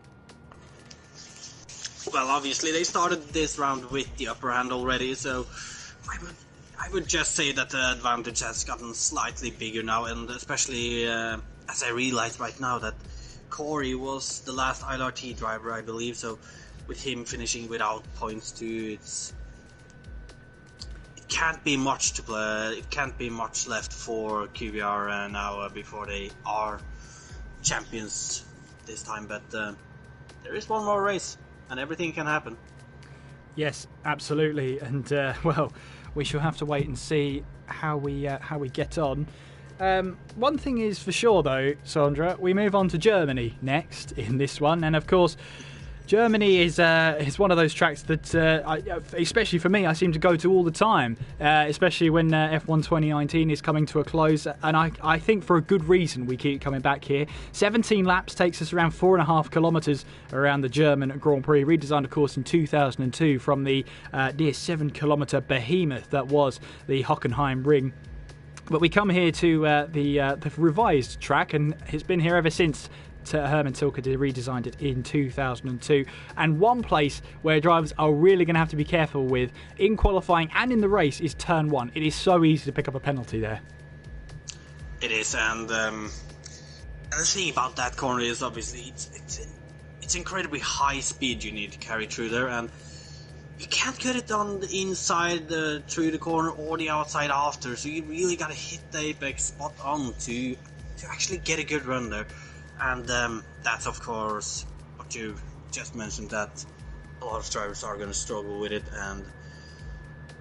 Well, obviously they started this round with the upper hand already, so I would just say that the advantage has gotten slightly bigger now, and especially as I realize right now that Corey was the last ILRT driver, I believe, so with him finishing without points too, it can't be much to play. It can't be much left for QVR now before they are champions this time, but there is one more race. And everything can happen. Yes, absolutely. And well, we shall have to wait and see how we get on. One thing is for sure, though, Sandra, we move on to Germany next in this one, and of course, Germany is one of those tracks that, especially for me, I seem to go to all the time, especially when F1 2019 is coming to a close. And I think for a good reason we keep coming back here. 17 laps takes us around 4.5 kilometres around the German Grand Prix, redesigned, of course, in 2002 from the near 7-kilometre behemoth that was the Hockenheim Ring. But we come here to the revised track, and it's been here ever since. Herman Tilke redesigned it in 2002, and one place where drivers are really going to have to be careful with in qualifying and in the race is turn 1. It is so easy to pick up a penalty there. It is, and the thing about that corner is obviously it's incredibly high speed you need to carry through there, and you can't get it on the inside through the corner or the outside after, so you really got to hit the apex spot on to actually get a good run there. And that's, of course, what you just mentioned, that a lot of drivers are going to struggle with it. And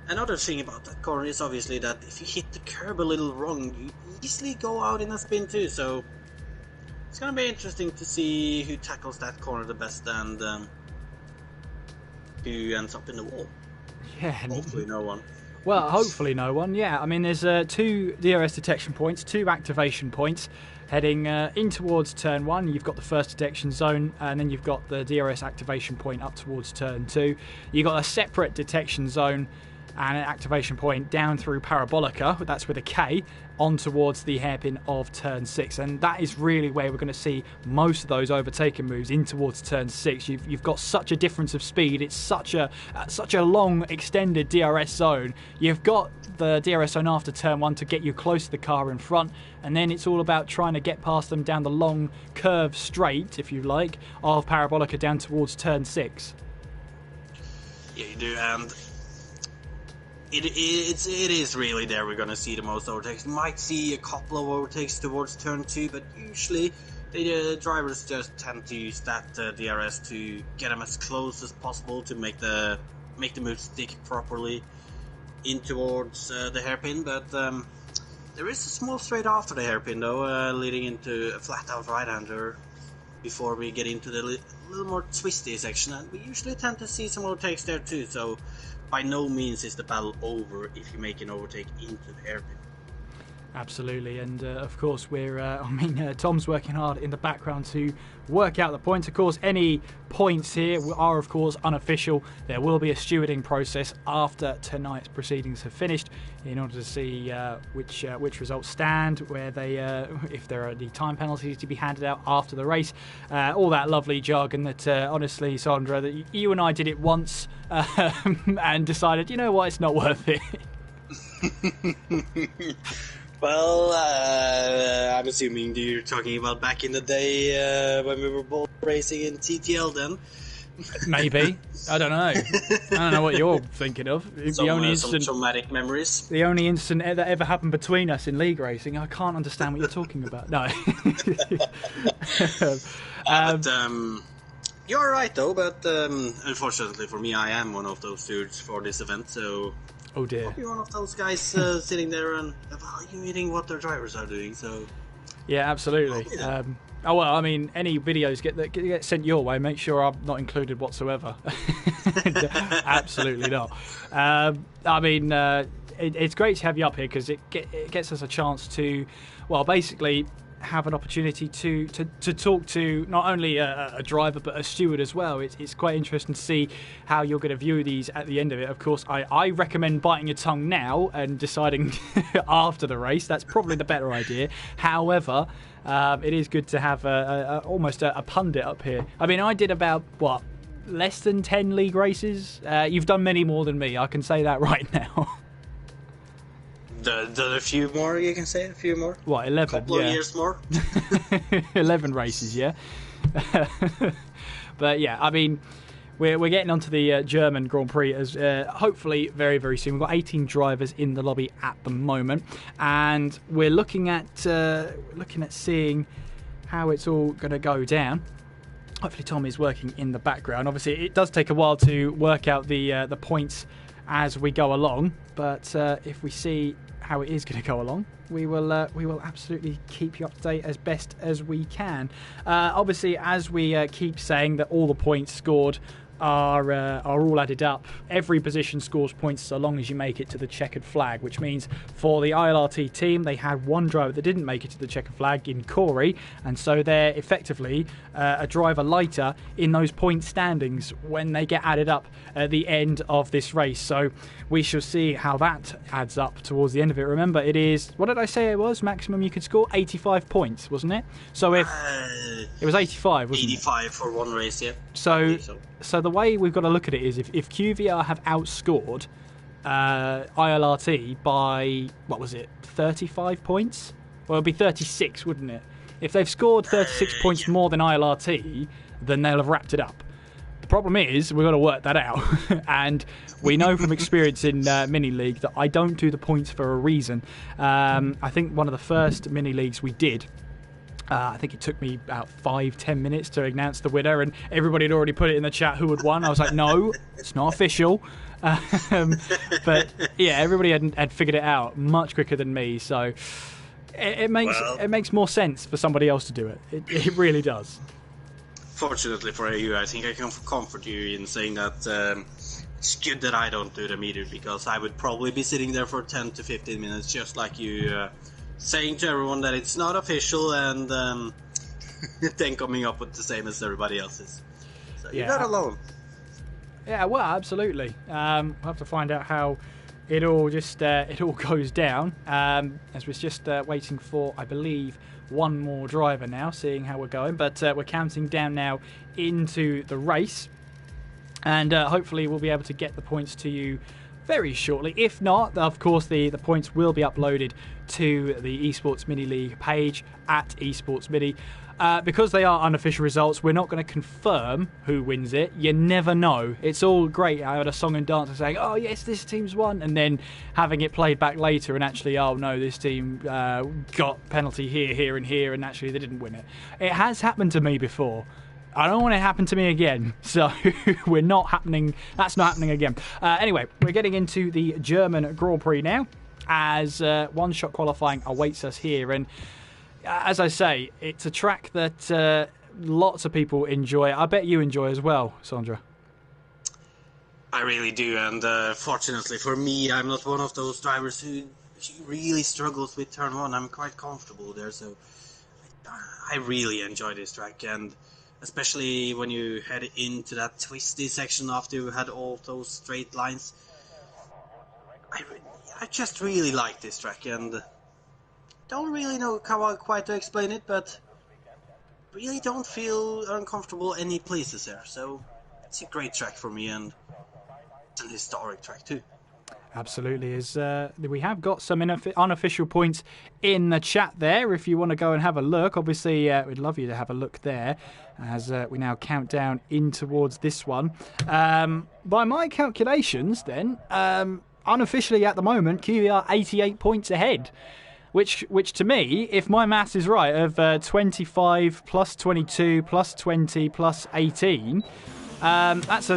another thing about that corner is obviously that if you hit the curb a little wrong, you easily go out in a spin too. So it's going to be interesting to see who tackles that corner the best and who ends up in the wall. Yeah. Hopefully no one. Well, hopefully no one, yeah. I mean, there's 2 DRS detection points, 2 activation points. Heading in towards turn 1, you've got the first detection zone, and then you've got the DRS activation point up towards turn 2. You've got a separate detection zone and an activation point down through Parabolica, that's with a K, on towards the hairpin of turn 6. And that is really where we're going to see most of those overtaking moves, in towards turn 6. You've got such a difference of speed. It's such a long, extended DRS zone. You've got the DRS zone after turn 1 to get you close to the car in front, and then it's all about trying to get past them down the long curve straight, if you like, of Parabolica down towards turn 6. Yeah, you do, and it is really there we're going to see the most overtakes. You might see a couple of overtakes towards turn 2, but usually the drivers just tend to use that DRS to get them as close as possible to make the move stick properly in towards the hairpin. But there is a small straight after the hairpin, though, leading into a flat-out right-hander before we get into the little more twisty section, and we usually tend to see some overtakes there too, so by no means is the battle over if you make an overtake into the hairpin. Absolutely, and of course Tom's working hard in the background to work out the points. Of course, any points here are of course unofficial. There will be a stewarding process after tonight's proceedings have finished in order to see which results stand, where they if there are any time penalties to be handed out after the race, all that lovely jargon that honestly, Sandra, that you and I did it once and decided, you know what, it's not worth it. Well, I'm assuming you're talking about back in the day when we were both racing in TTL then. Maybe. I don't know. I don't know what you're thinking of. Some traumatic memories. The only incident that ever happened between us in league racing. I can't understand what you're talking about. No. You're right though, but unfortunately for me, I am one of those stewards for this event, so... Oh dear. I'll be one of those guys sitting there and evaluating what their drivers are doing, so... Yeah, absolutely. Any videos get sent your way, make sure I'm not included whatsoever. Absolutely not. It's great to have you up here because it gets us a chance to, well, basically have an opportunity to talk to not only a driver but a steward as well. It's quite interesting to see how you're going to view these at the end of it. Of course, I recommend biting your tongue now and deciding after the race. That's probably the better idea. However, it is good to have almost a pundit up here. I mean, I did about, less than 10 league races? You've done many more than me, I can say that right now. A few more, you can say? A few more? What, 11? A couple of years more? 11 races, yeah. But yeah, I mean, we're getting onto the German Grand Prix as hopefully very, very soon. We've got 18 drivers in the lobby at the moment, and we're looking at seeing how it's all going to go down. Hopefully Tom is working in the background. Obviously, it does take a while to work out the points as we go along, but if we see how it is going to go along, we will absolutely keep you up to date as best as we can. Obviously, as we keep saying that all the points scored are all added up. Every position scores points so long as you make it to the checkered flag, which means for the ILRT team, they had one driver that didn't make it to the checkered flag in Corey, and so they're effectively a driver lighter in those point standings when they get added up at the end of this race. So we shall see how that adds up towards the end of it. Remember, it is, what did I say it was? Maximum you could score? 85 points, wasn't it? So if it was 85, wasn't 85 it? for one race, yeah. So the way we've got to look at it is if QVR have outscored ILRT by, 35 points? Well, it would be 36, wouldn't it? If they've scored 36 points more than ILRT, then they'll have wrapped it up. The problem is, we've got to work that out. And we know from experience in Mini League that I don't do the points for a reason. I think one of the first Mini Leagues we did, I think it took me about 5-10 minutes to announce the winner, and everybody had already put it in the chat who had won. I was like, no, it's not official. But yeah, everybody had figured it out much quicker than me, so it makes more sense for somebody else to do it. It really does. Fortunately for you, I think I can comfort you in saying that it's good that I don't do them either, because I would probably be sitting there for 10 to 15 minutes just like you, saying to everyone that it's not official, and then coming up with the same as everybody else's. So you're not alone. Yeah, well, absolutely. We'll have to find out how it all goes down. As we're just waiting for, I believe, one more driver now, seeing how we're going. But we're counting down now into the race, and hopefully we'll be able to get the points to you very shortly. If not, of course, the points will be uploaded to the Esports Mini League page at Esports Mini. Because they are unofficial results, we're not going to confirm who wins it. You never know. It's all great. I had a song and dance saying, oh, yes, this team's won, and then having it played back later and actually, oh, no, this team got penalty here, here, and here, and actually they didn't win it. It has happened to me before. I don't want it to happen to me again, so that's not happening again. Anyway, we're getting into the German Grand Prix now, as one-shot qualifying awaits us here, and as I say, it's a track that lots of people enjoy. I bet you enjoy as well, Sandra. I really do, and fortunately for me, I'm not one of those drivers who really struggles with turn one. I'm quite comfortable there, so I really enjoy this track, and especially when you head into that twisty section after you had all those straight lines. I just really like this track, and don't really know how quite to explain it, but really don't feel uncomfortable any places there. So it's a great track for me, and it's an historic track too. Absolutely. We have got some unofficial points in the chat there if you want to go and have a look. Obviously, we'd love you to have a look there as we now count down in towards this one. By my calculations then, unofficially at the moment, QVR 88 points ahead. Which to me, if my maths is right, of 25 plus 22 plus 20 plus 18, that's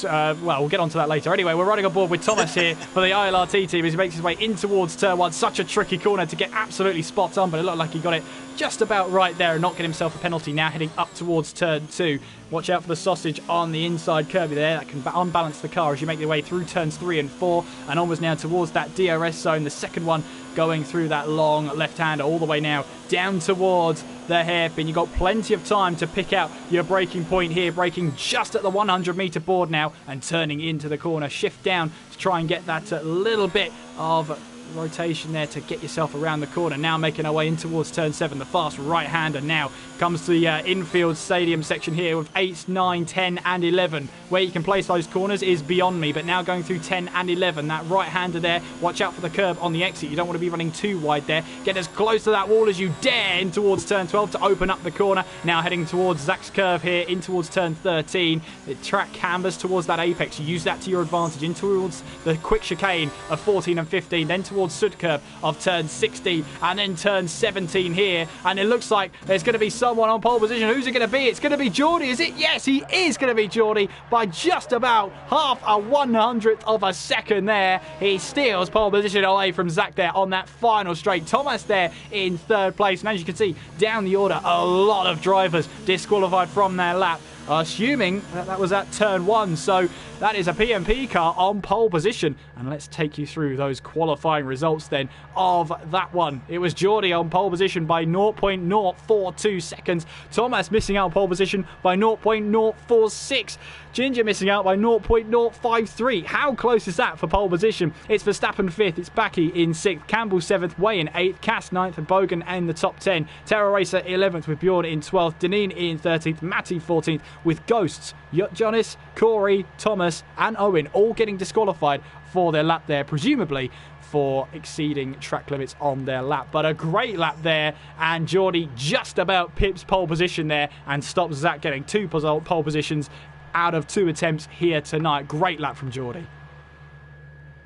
well, we'll get onto that later. Anyway, we're riding on board with Thomas here for the ILRT team as he makes his way in towards turn one. Such a tricky corner to get absolutely spot on, but it looked like he got it just about right there and not get himself a penalty. Now heading up towards turn two. Watch out for the sausage on the inside curb there. That can unbalance the car as you make your way through turns 3 and 4 and onwards now towards that DRS zone. The second one going through that long left-hander all the way now down towards the hairpin. You've got plenty of time to pick out your braking point here. Braking just at the 100-metre board now and turning into the corner. Shift down to try and get that little bit of rotation there to get yourself around the corner. Now making our way in towards turn 7. The fast right-hander now comes to the infield stadium section here with 8, 9, 10 and 11. Where you can place those corners is beyond me, but now going through 10 and 11. That right-hander there, watch out for the curb on the exit. You don't want to be running too wide there. Get as close to that wall as you dare in towards turn 12 to open up the corner. Now heading towards Zach's curve here in towards turn 13. The track cambers towards that apex. You use that to your advantage in towards the quick chicane of 14 and 15. Then towards Sud curve of turn 16 and then turn 17 here, and it looks like there's going to be someone on pole position. Who's it going to be? It's going to be Geordie, is it? Yes, he is going to be Geordie by just about half a 100th of a second there. He steals pole position away from Zach there on that final straight. Thomas there in third place, and as you can see down the order, a lot of drivers disqualified from their lap, assuming that was at turn 1. So that is a PMP car on pole position, and let's take you through those qualifying results then of that one. It was Geordie on pole position by 0.042 seconds. Thomas missing out on pole position by 0.046. Ginger missing out by 0.053. How close is that for pole position? It's Verstappen 5th, it's Backy in 6th, Campbell 7th, Way in 8th, Cass 9th, and Bogan in the top 10. Terra Racer 11th with Bjorn in 12th, Deneen in 13th, Matty 14th, with Ghosts, Jonas, Corey, Thomas, and Owen all getting disqualified for their lap there, presumably for exceeding track limits on their lap. But a great lap there, and Geordie just about pips pole position there and stops Zach getting 2 pole positions out of 2 attempts here tonight. Great lap from Geordie.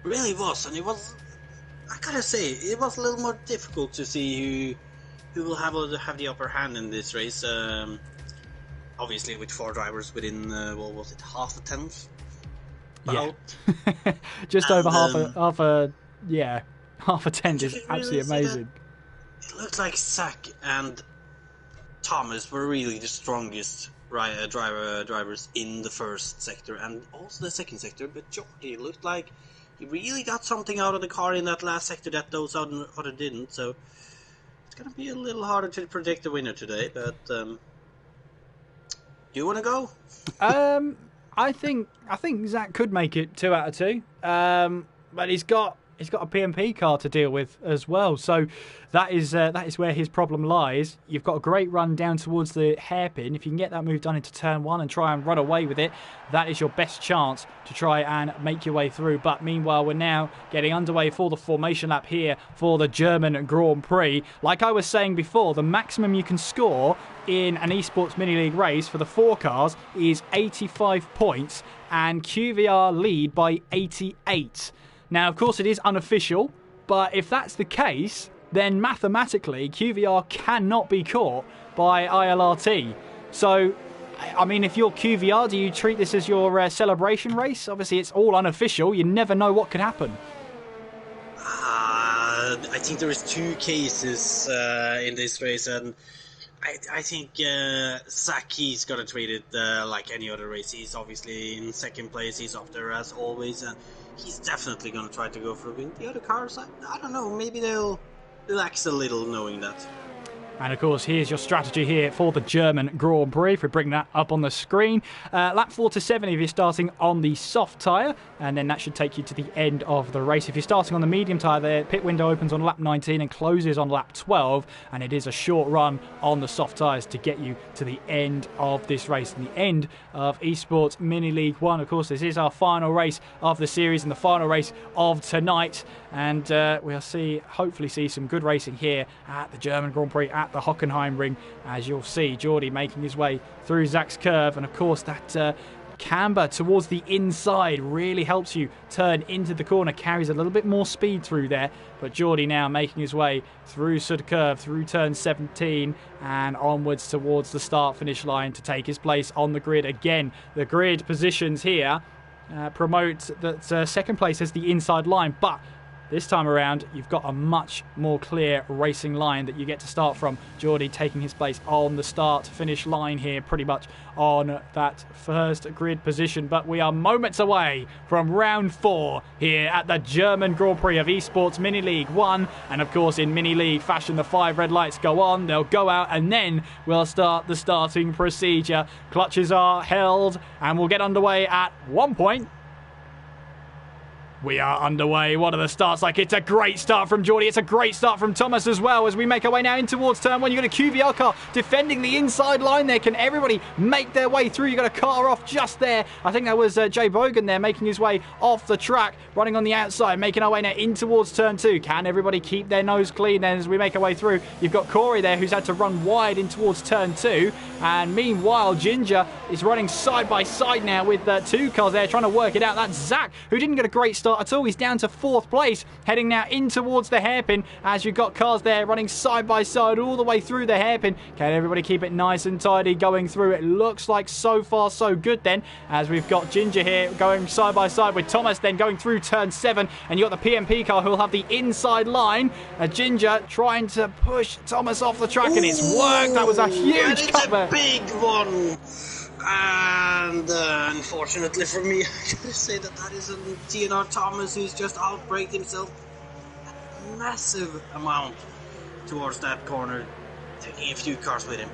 Really was, and it was, I gotta say, it was a little more difficult to see who will have the upper hand in this race. Obviously with 4 drivers within, what was it, half a tenth? Yeah. Just over half a tenth is absolutely amazing. It looked like Zach and Thomas were really the strongest drivers in the first sector and also the second sector, but Geordie looked like he really got something out of the car in that last sector that those other didn't, so it's going to be a little harder to predict the winner today, but do you want to go? I think Zach could make it 2 out of 2, but he's got a PMP car to deal with as well. So that is where his problem lies. You've got a great run down towards the hairpin. If you can get that move done into turn 1 and try and run away with it, that is your best chance to try and make your way through. But meanwhile, we're now getting underway for the formation lap here for the German Grand Prix. Like I was saying before, the maximum you can score in an esports mini league race for the 4 cars is 85 points, and QVR lead by 88. Now, of course, it is unofficial, but if that's the case, then mathematically, QVR cannot be caught by ILRT. So, I mean, if you're QVR, do you treat this as your celebration race? Obviously, it's all unofficial. You never know what could happen. I think there is 2 cases in this race, and I think Zach, he's going to treat it like any other race. He's obviously in second place. He's up there as always, and he's definitely going to try to go for a win. The other cars, I don't know, maybe they'll relax a little knowing that. And of course, here's your strategy here for the German Grand Prix. If we bring that up on the screen, lap 4 to 7 if you're starting on the soft tyre, and then that should take you to the end of the race. If you're starting on the medium tyre, the pit window opens on lap 19 and closes on lap 12, and it is a short run on the soft tyres to get you to the end of this race and the end of Esports Mini League 1. Of course, this is our final race of the series and the final race of tonight, and we'll hopefully see some good racing here at the German Grand Prix at the Hockenheim ring. As you'll see, Geordie making his way through Zach's curve, and of course that camber towards the inside really helps you turn into the corner, carries a little bit more speed through there. But Geordie now making his way through Sud curve, through turn 17 and onwards towards the start finish line to take his place on the grid. Again, the grid positions here promote that second place as the inside line, but this time around, you've got a much more clear racing line that you get to start from. Geordie taking his place on the start-finish line here, pretty much on that first grid position. But we are moments away from round 4 here at the German Grand Prix of Esports Mini League 1. And of course, in Mini League fashion, the 5 red lights go on, they'll go out, and then we'll start the starting procedure. Clutches are held, and we'll get underway at 1 point. We are underway. What are the starts like? It's a great start from Geordie. It's a great start from Thomas as well as we make our way now in towards turn 1. You've got a QVR car defending the inside line there. Can everybody make their way through? You've got a car off just there. I think that was Jay Bogan there making his way off the track, running on the outside, making our way now in towards turn 2. Can everybody keep their nose clean then as we make our way through? You've got Corey there who's had to run wide in towards turn 2. And meanwhile, Ginger is running side by side now with 2 cars there trying to work it out. That's Zach, who didn't get a great start at all. He's down to 4th place, heading now in towards the hairpin as you've got cars there running side by side all the way through the hairpin. Can everybody keep it nice and tidy going through? It looks like so far so good then, as we've got Ginger here going side by side with Thomas then going through turn 7, and you've got the PMP car who'll have the inside line. Ginger trying to push Thomas off the track. Ooh, and it's worked. That was a huge cover. A big one. And unfortunately for me, I gotta say that is a TNR Thomas who's just outbraked himself a massive amount towards that corner, taking a few cars with him.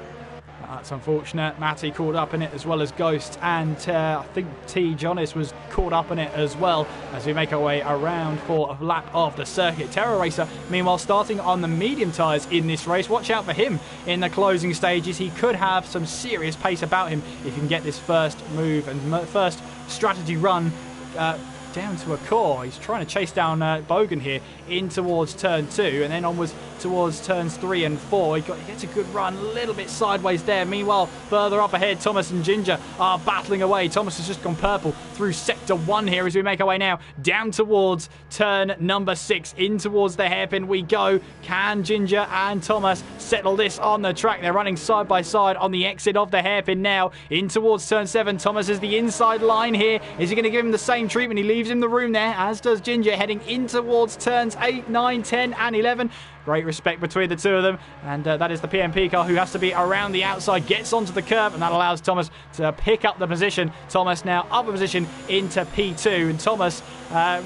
That's unfortunate. Matty caught up in it as well as Ghost, and I think T. Jonas was caught up in it as well as we make our way around for a lap of the circuit. Terror Racer, meanwhile, starting on the medium tyres in this race. Watch out for him in the closing stages. He could have some serious pace about him if he can get this first move and first strategy run down to a core. He's trying to chase down Bogan here in towards turn 2 and then onwards towards turns 3 and 4. He gets a good run, a little bit sideways there. Meanwhile, further up ahead, Thomas and Ginger are battling away. Thomas has just gone purple through sector 1 here as we make our way now down towards turn number 6. In towards the hairpin we go. Can Ginger and Thomas settle this on the track? They're running side by side on the exit of the hairpin now. In towards turn 7, Thomas is the inside line here. Is he going to give him the same treatment? He leaves him the room there, as does Ginger, heading in towards turns 8, 9, 10 and 11. Great respect between the two of them, and that is the PMP car who has to be around the outside, gets onto the curb, and that allows Thomas to pick up the position. Thomas now up a position into P2, and Thomas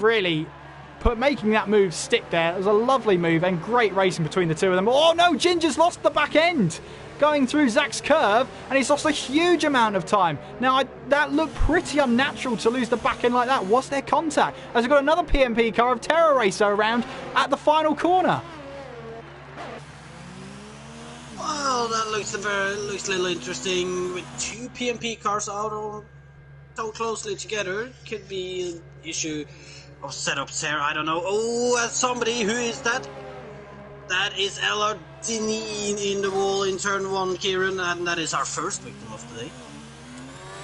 really making that move stick there. It was a lovely move and great racing between the two of them. Oh no, Ginger's lost the back end. going through Zach's curve, and he's lost a huge amount of time. Now, that looked pretty unnatural to lose the back end like that. Was there contact? As we've got another PMP car of Terror Racer around at the final corner. Well, that looks a little interesting with two PMP cars out on so closely together. Could be an issue of setups here. I don't know. Oh, somebody, who is that? That is Ella Dineen in the wall in turn 1, Kieran, and that is our first victim of the day.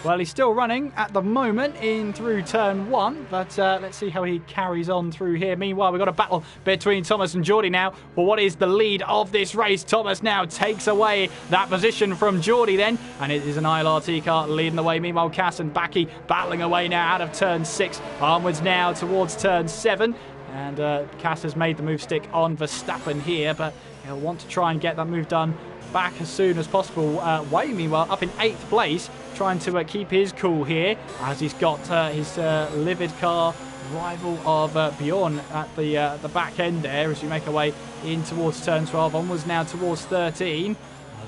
Well, he's still running at the moment in through turn 1, but let's see how he carries on through here. Meanwhile, we've got a battle between Thomas and Geordie now. But what is the lead of this race? Thomas now takes away that position from Geordie then, and it is an ILRT car leading the way. Meanwhile, Cass and Backy battling away now out of turn 6, onwards now towards turn 7. And Cass has made the move stick on Verstappen here, but he'll want to try and get that move done back as soon as possible. Way, meanwhile, up in 8th place, trying to keep his cool here, as he's got his livid car rival of Bjorn at the back end there, as we make our way in towards turn 12, onwards now towards 13.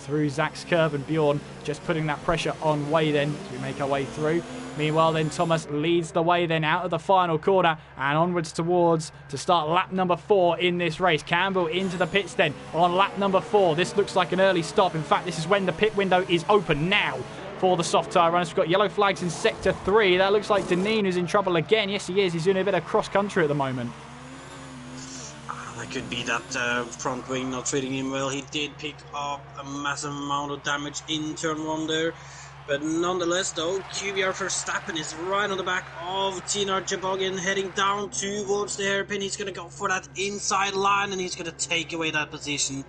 Through Zach's curve, and Bjorn just putting that pressure on Way then as we make our way through. Meanwhile then Thomas leads the way then out of the final corner and onwards towards to start lap number 4 in this race. Campbell into the pits then on lap number 4. This looks like an early stop. In fact, this is when the pit window is open now for the soft tyre runners. We've got yellow flags in sector 3. That looks like Deneen who's in trouble again. Yes, he is. He's doing a bit of cross country at the moment. That could be that front wing not treating him well. He did pick up a massive amount of damage in turn 1 there. But nonetheless, though, QBR Verstappen is right on the back of Tinar Jabogin, heading down towards the hairpin. He's going to go for that inside line, and he's going to take away that position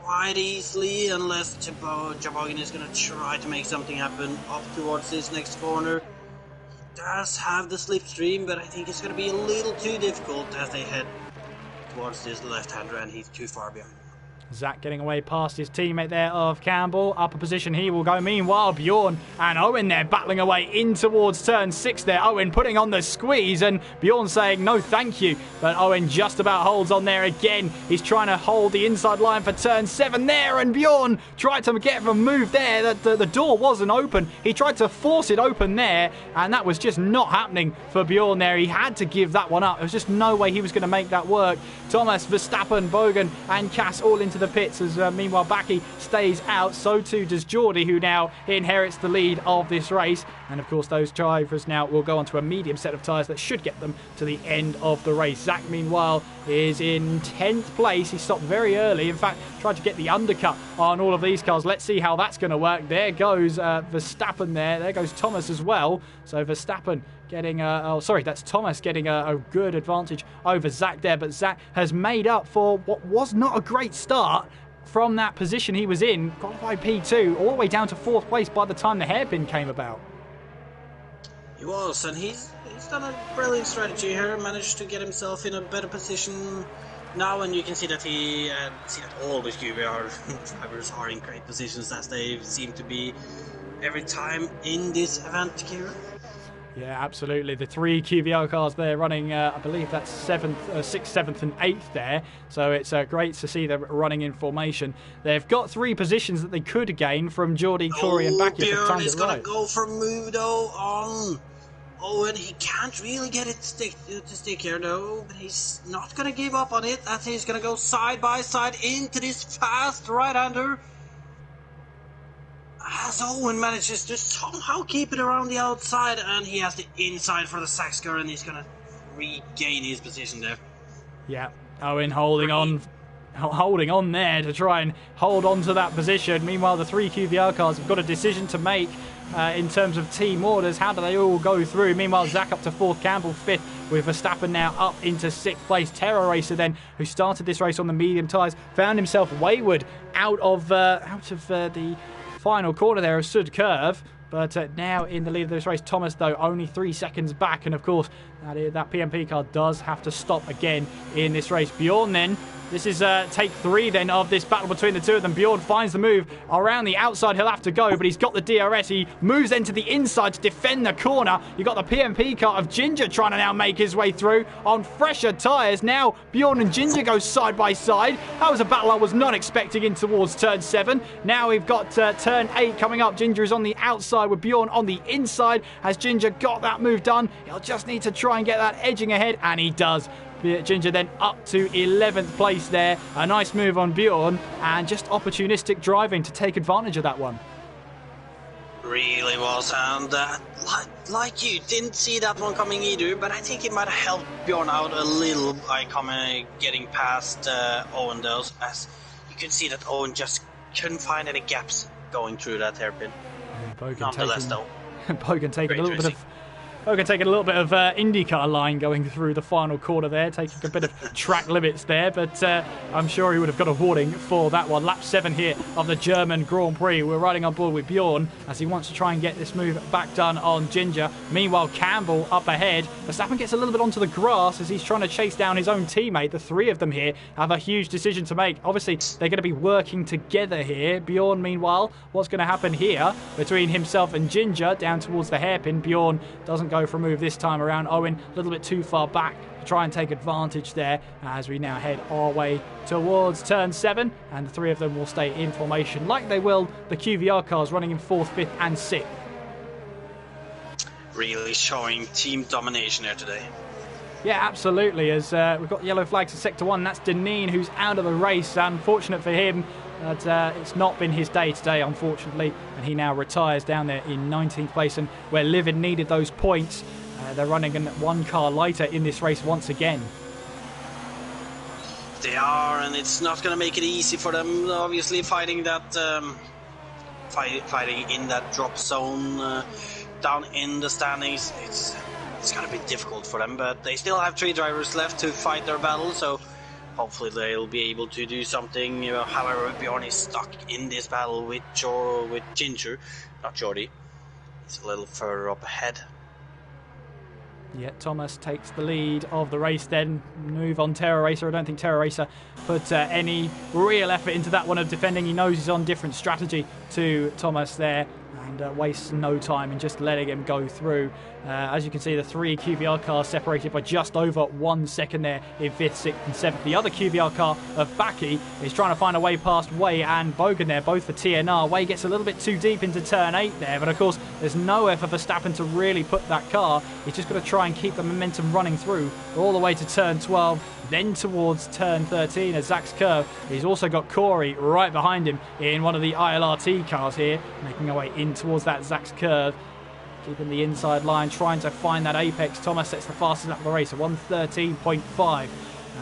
quite easily, unless Jabogin is going to try to make something happen up towards this next corner. He does have the slipstream, but I think it's going to be a little too difficult as they head towards this left-hander, and he's too far behind. Zach getting away past his teammate there of Campbell. Upper position he will go. Meanwhile, Bjorn and Owen there battling away in towards turn 6 there. Owen putting on the squeeze and Bjorn saying no thank you. But Owen just about holds on there again. He's trying to hold the inside line for turn 7 there, and Bjorn tried to get a move there. The door wasn't open. He tried to force it open there, and that was just not happening for Bjorn there. He had to give that one up. There was just no way he was going to make that work. Thomas, Verstappen, Bogan and Cass all into the pits as meanwhile Backy stays out. So too does Geordie, who now inherits the lead of this race. And of course those drivers now will go onto a medium set of tyres that should get them to the end of the race. Zach meanwhile is in 10th place. He stopped very early. In fact, tried to get the undercut on all of these cars. Let's see how that's going to work. There goes Verstappen there. There goes Thomas as well. So Verstappen getting that's Thomas getting a good advantage over Zach there, but Zach has made up for what was not a great start from that position he was in. Qualified P2 all the way down to 4th place by the time the hairpin came about. He was, and he's done a brilliant strategy here, managed to get himself in a better position now, and you can see that all the QBR drivers are in great positions, as they seem to be every time in this event, Kieran. Yeah, absolutely. The 3 QVR cars there running, I believe that's 6th, 7th and 8th there. So it's great to see them running in formation. They've got 3 positions that they could gain from Geordie, Corey and Backy. Bjorn is going to go for a move though on Owen. He can't really get it to stick here though, but he's not going to give up on it, as he's going to go side by side into this fast right-hander. As Owen manages to somehow keep it around the outside, and he has the inside for the Sachs car, and he's going to regain his position there. Yeah, Owen holding on there to try and hold on to that position. Meanwhile, the 3 QVR cars have got a decision to make in terms of team orders. How do they all go through? Meanwhile, Zach up to 4th, Campbell 5th, with Verstappen now up into 6th place. Terror Racer then, who started this race on the medium tyres, found himself wayward out of the final corner there of Sud Curve, but now in the lead of this race. Thomas though only 3 seconds back, and of course that PMP car does have to stop again in this race. Bjorn then This is take 3 then of this battle between the two of them. Bjorn finds the move around the outside. He'll have to go, but he's got the DRS. He moves into the inside to defend the corner. You got the PMP car of Ginger trying to now make his way through on fresher tyres. Now Bjorn and Ginger go side by side. That was a battle I was not expecting in towards turn 7. Now we've got turn 8 coming up. Ginger is on the outside with Bjorn on the inside. Has Ginger got that move done? He'll just need to try and get that edging ahead, and he does. Ginger then up to 11th place there. A nice move on Bjorn and just opportunistic driving to take advantage of that one. Really was, and like you, didn't see that one coming either, but I think it might have helped Bjorn out a little by getting past Owen those, as you could see that Owen just couldn't find any gaps going through that hairpin. Nonetheless, though. Bogan taking a little bit of IndyCar line going through the final corner there, taking a bit of track limits there, but I'm sure he would have got a warning for that one. Lap 7 here of the German Grand Prix. We're riding on board with Bjorn as he wants to try and get this move back done on Ginger. Meanwhile, Campbell up ahead. Verstappen gets a little bit onto the grass as he's trying to chase down his own teammate. The three of them here have a huge decision to make. Obviously, they're going to be working together here. Bjorn, meanwhile, what's going to happen here between himself and Ginger down towards the hairpin? Bjorn doesn't go for a move this time around. Owen a little bit too far back to try and take advantage there as we now head our way towards turn 7, and the three of them will stay in formation like they will the QVR cars, running in 4th, 5th and 6th. Really showing team domination here today. Yeah, absolutely, as we've got yellow flags in Sector 1. That's Deneen, who's out of the race. Unfortunate for him, but it's not been his day today, unfortunately, and he now retires down there in 19th place, and where Livid needed those points, they're running one car lighter in this race once again. They are, and it's not going to make it easy for them, obviously, fighting that fighting in that drop zone down in the standings. It's going to be difficult for them, but they still have 3 drivers left to fight their battle, so hopefully they'll be able to do something. However, Bjorn is stuck in this battle with Ginger, not Jordy. He's a little further up ahead. Yeah, Thomas takes the lead of the race then. Move on Terror Racer. I don't think Terror Racer put any real effort into that one of defending. He knows he's on different strategy to Thomas there, and wastes no time in just letting him go through. As you can see, the 3 QVR cars separated by just over 1 second there in 5th, 6th and 7th. The other QVR car of Baki is trying to find a way past Way and Bogan there, both for TNR. Way gets a little bit too deep into turn 8 there, but of course there's nowhere for Verstappen to really put that car. He's just got to try and keep the momentum running through all the way to turn 12, then towards turn 13 at Zach's curve. He's also got Corey right behind him in one of the ILRT cars here, making our way in towards that Zach's curve. Keeping the inside line, trying to find that apex. Thomas sets the fastest lap of the race at 1:13.5.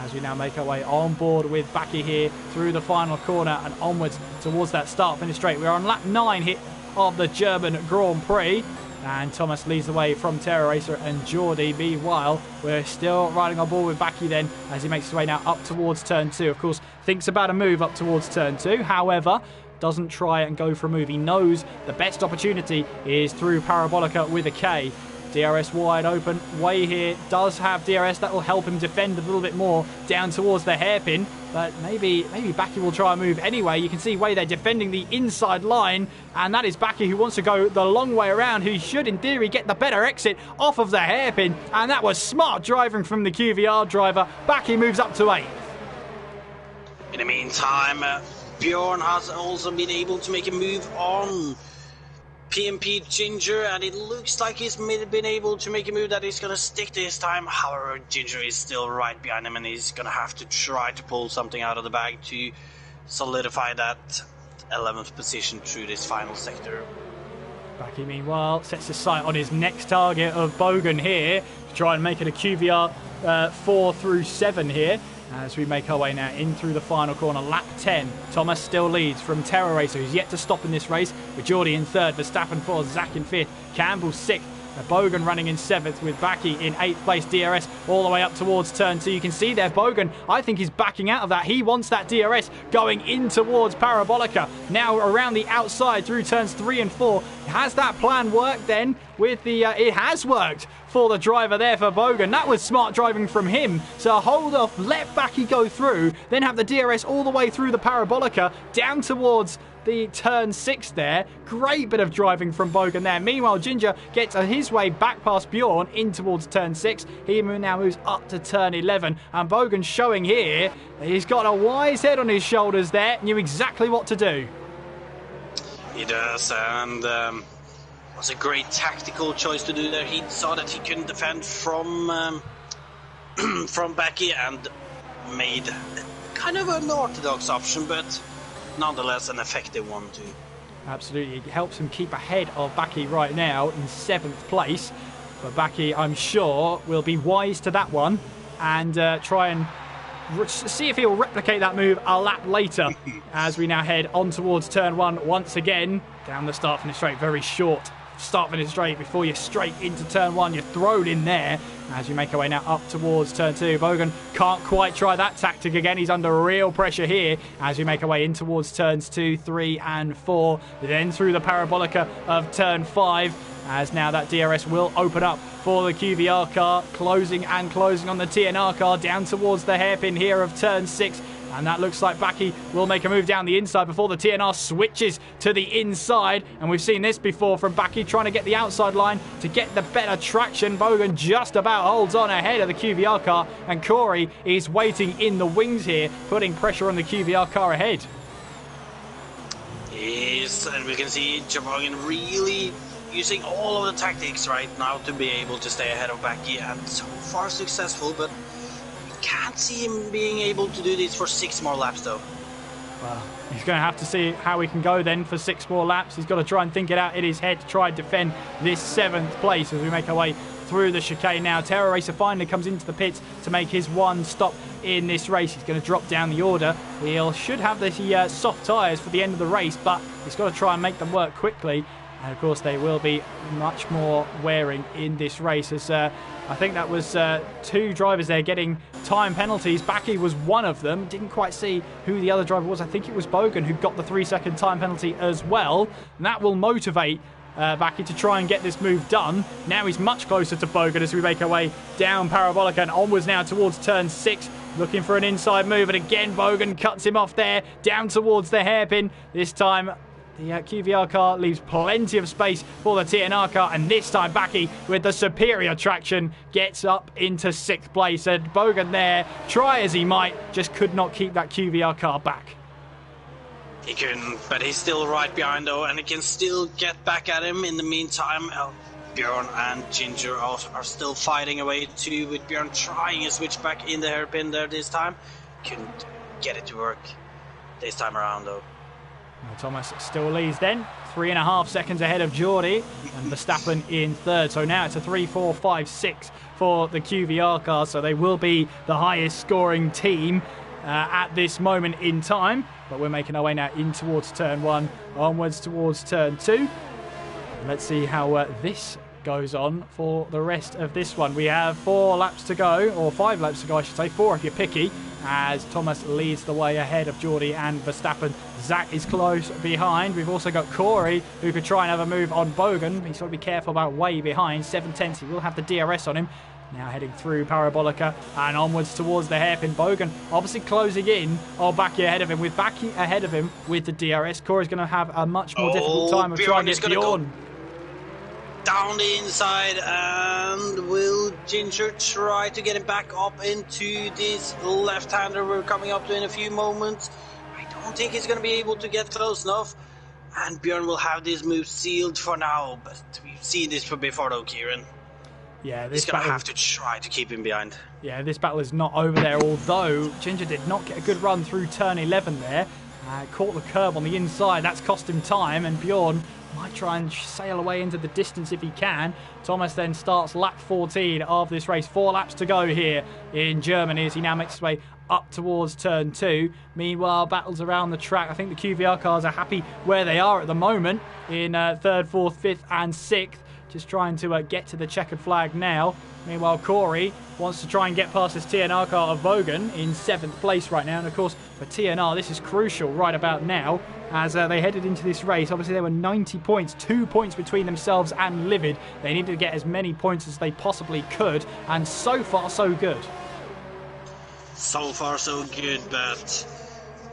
As we now make our way on board with Baki here through the final corner and onwards towards that start-finish straight. We're on lap 9 here of the German Grand Prix. And Thomas leads the way from Terror Racer and Geordie. Meanwhile, we're still riding on board with Baki then as he makes his way now up towards turn 2. Of course, thinks about a move up towards turn 2. However, doesn't try and go for a move. He knows the best opportunity is through Parabolica with a K. DRS wide open. Way here does have DRS. That will help him defend a little bit more down towards the hairpin. But maybe Baki will try a move anyway. You can see Way there defending the inside line. And that is Baki who wants to go the long way around. Who should, in theory, get the better exit off of the hairpin. And that was smart driving from the QVR driver. Baki moves up to 8th. In the meantime, Bjorn has also been able to make a move on PMP Ginger, and it looks like he's been able to make a move that is going to stick this time. However, Ginger is still right behind him, and he's going to have to try to pull something out of the bag to solidify that 11th position through this final sector. Baki, meanwhile, sets his sight on his next target of Bogan here to try and make it a QVR 4 through 7 here. As we make our way now in through the final corner, lap 10. Thomas still leads from Terror Racer, who's yet to stop in this race, with Geordie in 3rd, Verstappen 4th, Zach in 5th, Campbell 6th, Bogan running in 7th with Baki in 8th place. DRS all the way up towards turn 2. You can see there Bogan, I think he's backing out of that. He wants that DRS going in towards Parabolica. Now around the outside through turns 3 and 4. Has that plan worked then? With the it has worked for the driver there for Bogan. That was smart driving from him. So hold off, let Baki go through, then have the DRS all the way through the Parabolica down towards the turn 6 there. Great bit of driving from Bogan there. Meanwhile, Ginger gets his way back past Bjorn in towards turn 6. He now moves up to turn 11. And Bogan showing here, he's got a wise head on his shoulders there. Knew exactly what to do. He does, and was a great tactical choice to do there. He saw that he couldn't defend from from Becky and made kind of an orthodox option, but nonetheless an effective one too. Absolutely, it helps him keep ahead of Baki right now in 7th place. But Baki, I'm sure, will be wise to that one and try and see if he'll replicate that move a lap later as we now head on towards turn 1 once again. Down the start finish straight, very short start finish straight before you're straight into turn 1. You're thrown in there as you make your way now up towards turn 2. Bogan can't quite try that tactic again. He's under real pressure here as we make our way in towards turns 2, 3 and 4. Then through the Parabolica of turn 5 as now that DRS will open up for the QVR car, closing on the TNR car down towards the hairpin here of turn 6. And that looks like Baki will make a move down the inside before the TNR switches to the inside. And we've seen this before from Baki trying to get the outside line to get the better traction. Bogan just about holds on ahead of the QVR car. And Corey is waiting in the wings here, putting pressure on the QVR car ahead. Yes, and we can see Bogan really using all of the tactics right now to be able to stay ahead of Baki. And so far successful, but can't see him being able to do this for 6 more laps though. Well, he's going to have to see how he can go then for 6 more laps. He's got to try and think it out in his head to try and defend this 7th place as we make our way through the chicane now. Terror Racer finally comes into the pits to make his one stop in this race. He's going to drop down the order. He should have the soft tyres for the end of the race, but he's got to try and make them work quickly. And of course they will be much more wearing in this race as I think that was 2 drivers there getting time penalties. Baki was one of them. Didn't quite see who the other driver was. I think it was Bogan who got the 3-second time penalty as well. And that will motivate Baki to try and get this move done. Now he's much closer to Bogan as we make our way down Parabolica and onwards now towards turn 6. Looking for an inside move, and again Bogan cuts him off there, down towards the hairpin. This time the QVR car leaves plenty of space for the TNR car, and this time Baki, with the superior traction, gets up into 6th place. And Bogan there, try as he might, just could not keep that QVR car back. He couldn't, but he's still right behind though, and he can still get back at him. In the meantime, Bjorn and Ginger are still fighting away too, with Bjorn trying a switch back in the hairpin there this time. Couldn't get it to work this time around though. Thomas still leads then, 3.5 seconds ahead of Geordie, and Verstappen in 3rd. So now it's a 3, 4, 5, 6 for the QVR car. So they will be the highest scoring team at this moment in time. But we're making our way now in towards turn 1, onwards towards turn 2. Let's see how this goes on for the rest of this one. We have 4 laps to go, or 5 laps to go I should say, 4 if you're picky, as Thomas leads the way ahead of Geordie and Verstappen. Zach is close behind. We've also got Corey, who could try and have a move on Bogan. He's got to be careful about way behind. 7/10, he will have the DRS on him. Now heading through Parabolica and onwards towards the hairpin. Bogan obviously closing in on Baki ahead of him. With Baki ahead of him with the DRS, Corey's going to have a much more difficult time of trying to get Bjorn down the inside, and will Ginger try to get him back up into this left-hander we're coming up to in a few moments? I don't think he's going to be able to get close enough, and Bjorn will have this move sealed for now, but we've seen this before though, Kieran. Yeah, he's going to have to try to keep him behind. Yeah, this battle is not over there, although Ginger did not get a good run through turn 11 there. Caught the curb on the inside, that's cost him time, and Bjorn might try and sail away into the distance if he can. Thomas then starts lap 14 of this race. 4 laps to go here in Germany as he now makes his way up towards turn 2. Meanwhile, battles around the track. I think the QVR cars are happy where they are at the moment in 3rd, 4th, 5th and 6th. just trying to get to the checkered flag now. Meanwhile, Corey wants to try and get past this TNR car of Bogan in 7th place right now. And of course, for TNR, this is crucial right about now as they headed into this race. Obviously, there were 90 points, 2 points between themselves and Livid. They needed to get as many points as they possibly could. And so far, so good. So far, so good, but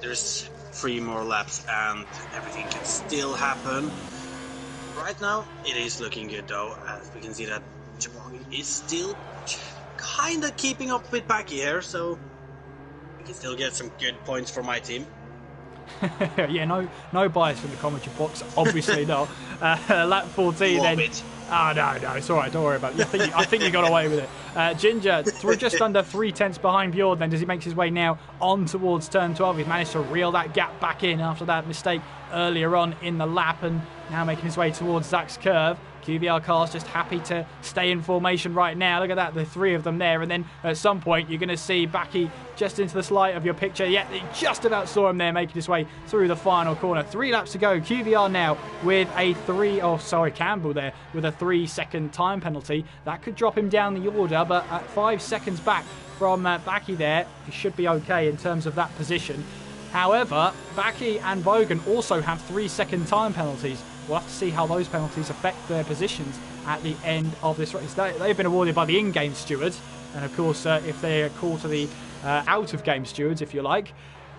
there's 3 more laps and everything can still happen. Right now, it is looking good though, as we can see that Jabong is still kind of keeping up with Baki here, so we can still get some good points for my team. Yeah, no bias from the commentary box, obviously not. Lap 14 then. Oh, no, it's all right, don't worry about it. I think you got away with it. Ginger, just under 3/10 behind Bjorn then, as he makes his way now on towards turn 12. He's managed to reel that gap back in after that mistake earlier on in the lap, and now making his way towards Zach's curve. QVR cars just happy to stay in formation right now. Look at that, the 3 of them there. And then at some point, you're going to see Baki just into the slide of your picture. Yeah, they just about saw him there making his way through the final corner. 3 laps to go. QVR now with a Campbell there with a 3-second time penalty. That could drop him down the order, but at 5 seconds back from Baki there, he should be okay in terms of that position. However, Baki and Bogan also have 3-second time penalties. We'll have to see how those penalties affect their positions at the end of this race. They've been awarded by the in-game stewards, and of course, if they call to the out-of-game stewards, if you like,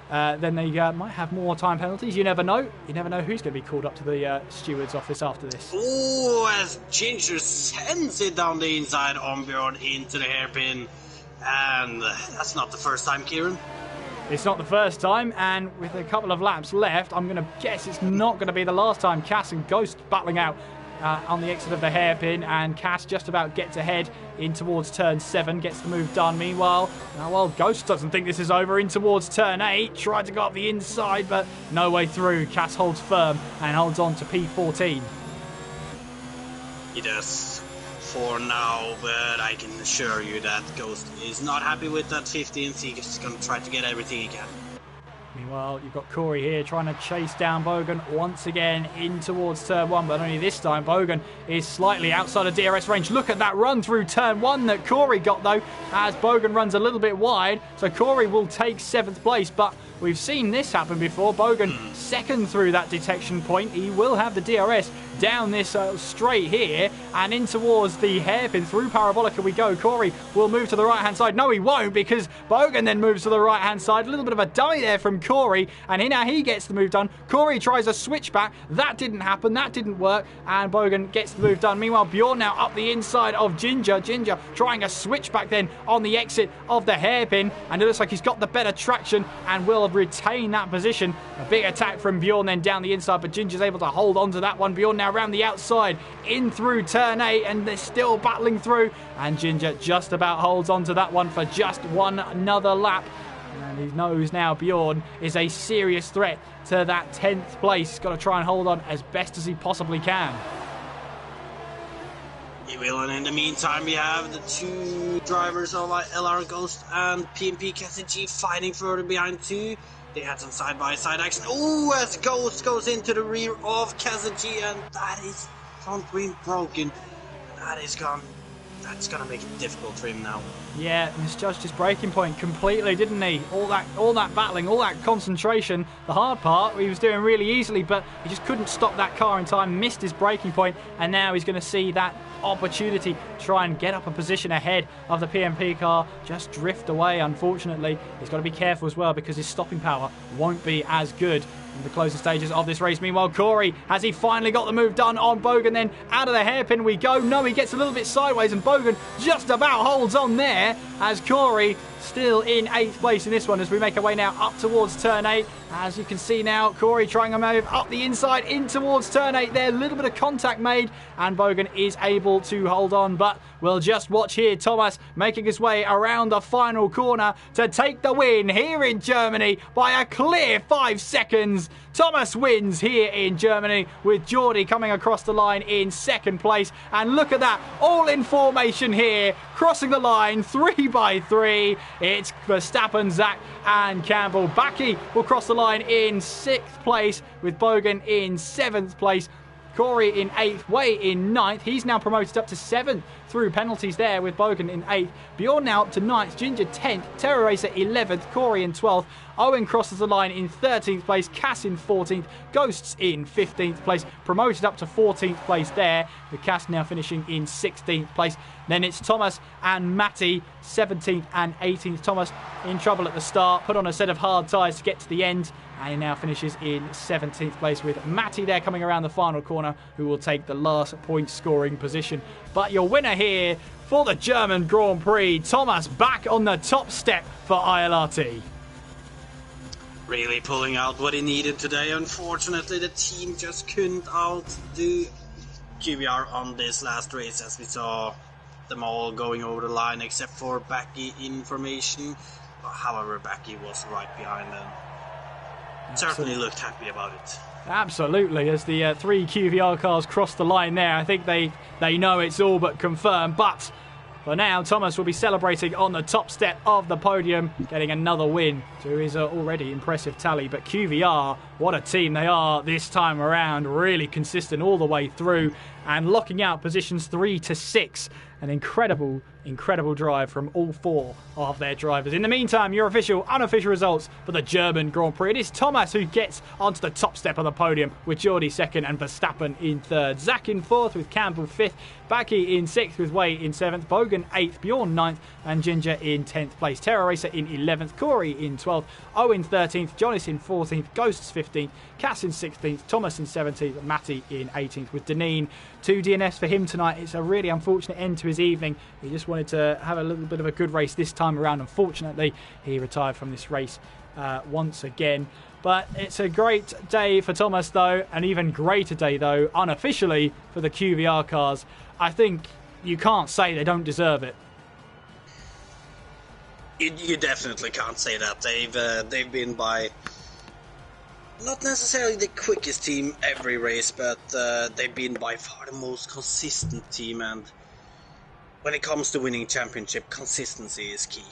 then they might have more time penalties. You never know. You never know who's going to be called up to the stewards' office after this. Oh, as Ginger sends it down the inside on Bjorn into the hairpin, and that's not the first time, Kieran. It's not the first time, and with a couple of laps left, I'm going to guess it's not going to be the last time. Cass and Ghost battling out on the exit of the hairpin, and Cass just about gets ahead in towards turn 7, gets the move done. Meanwhile, Ghost doesn't think this is over in towards turn 8, tried to go up the inside, but no way through. Cass holds firm and holds on to P14. He does for now, but I can assure you that Ghost is not happy with that 15th. He's going to try to get everything he can. Meanwhile, you've got Corey here trying to chase down Bogan once again in towards turn 1, but only this time Bogan is slightly outside of DRS range. Look at that run through turn 1 that Corey got though, as Bogan runs a little bit wide, so Corey will take 7th place, but we've seen this happen before. Bogan second through that detection point. He will have the DRS down this straight here and in towards the hairpin. Through Parabolica we go. Corey will move to the right hand side. No, he won't, because Bogan then moves to the right hand side. A little bit of a dummy there from Corey, and now he gets the move done. Corey tries a switchback. That didn't happen. That didn't work, and Bogan gets the move done. Meanwhile, Bjorn now up the inside of Ginger. Ginger trying a switchback then on the exit of the hairpin, and it looks like he's got the better traction and will retain that position. A big attack from Bjorn then down the inside, but Ginger's able to hold on to that one. Bjorn now around the outside in through turn 8, and they're still battling through, and Ginger just about holds on to that one for just another lap. And he knows now Bjorn is a serious threat to that 10th place. He's got to try and hold on as best as he possibly can. He will, and in the meantime we have the 2 drivers of LR Ghost and PMP KCG fighting further behind too. They had some side-by-side action. Oh, as Ghost goes into the rear of KCG, and that is front wing broken. That is gone. That's going to make it difficult for him now. Yeah, misjudged his braking point completely, didn't he? All that battling, all that concentration. The hard part, he was doing really easily, but he just couldn't stop that car in time, missed his braking point, and now he's going to see that opportunity to try and get up a position ahead of the PMP car, just drift away. Unfortunately, he's got to be careful as well, because his stopping power won't be as good in the closing stages of this race. Meanwhile, Corey, has he finally got the move done on Bogan? Then out of the hairpin we go. No, he gets a little bit sideways, and Bogan just about holds on there, as Corey still in 8th place in this one, as we make our way now up towards turn 8. As you can see now, Corey trying to move up the inside in towards turn 8 there. A little bit of contact made, and Bogan is able to hold on, but we'll just watch here. Thomas making his way around the final corner to take the win here in Germany by a clear 5 seconds. Thomas wins here in Germany, with Geordie coming across the line in 2nd place. And look at that, all in formation here, crossing the line 3 by 3. It's Verstappen, Zach and Campbell. Baki will cross the line in 6th place, with Bogan in 7th place. Corey in 8th, Way in 9th. He's now promoted up to 7th through penalties there with Bogan in 8th. Bjorn now up to 9th, Ginger 10th, Terror Racer 11th, Corey in 12th. Owen crosses the line in 13th place, Cass in 14th, Ghosts in 15th place, promoted up to 14th place there, with Cass now finishing in 16th place. Then it's Thomas and Matty, 17th and 18th. Thomas in trouble at the start, put on a set of hard tyres to get to the end, and he now finishes in 17th place with Matty there coming around the final corner, who will take the last point scoring position. But your winner here for the German Grand Prix, Thomas, back on the top step for ILRT. Really pulling out what he needed today. Unfortunately, the team just couldn't outdo QVR on this last race, as we saw them all going over the line except for Backy in formation. However, Backy was right behind them. Certainly looked happy about it. Absolutely, as the 3 QVR cars cross the line there, I think they know it's all but confirmed. But for now, Thomas will be celebrating on the top step of the podium, getting another win to his already impressive tally. But QVR, what a team they are this time around, really consistent all the way through and locking out positions 3 to 6. An incredible drive from all 4 of their drivers. In the meantime, your official, unofficial results for the German Grand Prix. It is Thomas who gets onto the top step of the podium with Geordie 2nd and Verstappen in 3rd. Zach in 4th with Campbell 5th. Backy in 6th with Way in 7th. Bogan 8th. Bjorn 9th. And Ginger in 10th place. Terror Racer in 11th. Corey in 12th. Owen 13th. Jonas in 14th. Ghosts 15th. Cass in 16th. Thomas in 17th. Matty in 18th with Deneen. 2 DNFs for him tonight. It's a really unfortunate end to his evening. He just wanted to have a little bit of a good race this time around. Unfortunately, he retired from this race once again. But it's a great day for Thomas, though. An even greater day, though, unofficially for the QVR cars. I think you can't say they don't deserve it. You definitely can't say that. They've been by not necessarily the quickest team every race, but they've been by far the most consistent team. And when it comes to winning championship, consistency is key.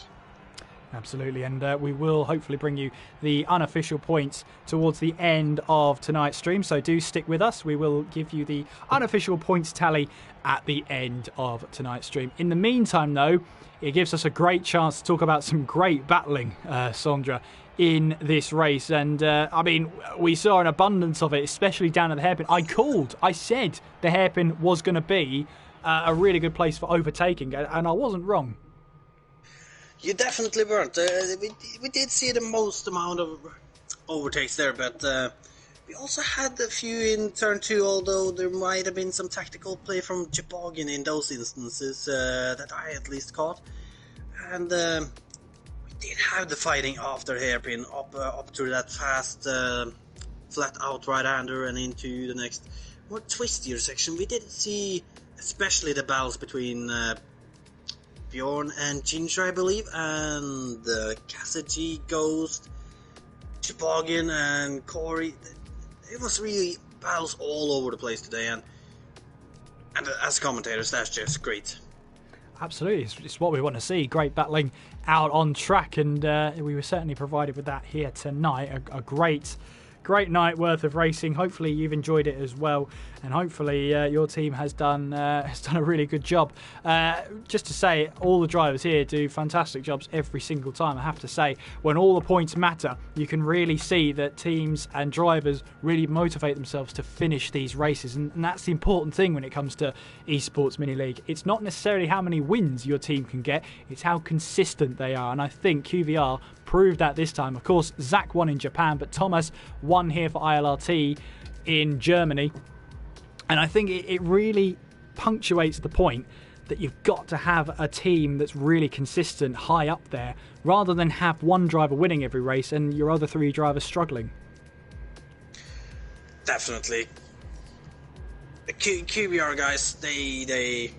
Absolutely, and we will hopefully bring you the unofficial points towards the end of tonight's stream, so do stick with us. We will give you the unofficial points tally at the end of tonight's stream. In the meantime, though, it gives us a great chance to talk about some great battling, Sandra, in this race. And I mean, we saw an abundance of it, especially down at the hairpin. I said the hairpin was going to be a really good place for overtaking, and I wasn't wrong. You definitely weren't. We did see the most amount of overtakes there, but we also had a few in turn 2, although there might have been some tactical play from Jabogin in those instances that I at least caught. And we did have the fighting after hairpin up to that fast flat out right-hander and into the next more twistier section. We did see especially the battles between Bjorn and Ginger, I believe, and Cassidy, Ghost, Chibogin, and Corey. It was really battles all over the place today, and as commentators, that's just great. Absolutely, it's what we want to see. Great battling out on track, and we were certainly provided with that here tonight. A great night worth of racing. Hopefully you've enjoyed it as well, and hopefully your team has done a really good job. Just to say, all the drivers here do fantastic jobs every single time. I have to say, when all the points matter, you can really see that teams and drivers really motivate themselves to finish these races, and that's the important thing when it comes to Esports Mini League. It's not necessarily how many wins your team can get, it's how consistent they are, and I think QVR proved that this time. Of course, Zach won in Japan, but Thomas won here for ILRT in Germany. And I think it really punctuates the point that you've got to have a team that's really consistent high up there, rather than have one driver winning every race and your other 3 drivers struggling. Definitely. The QBR guys, they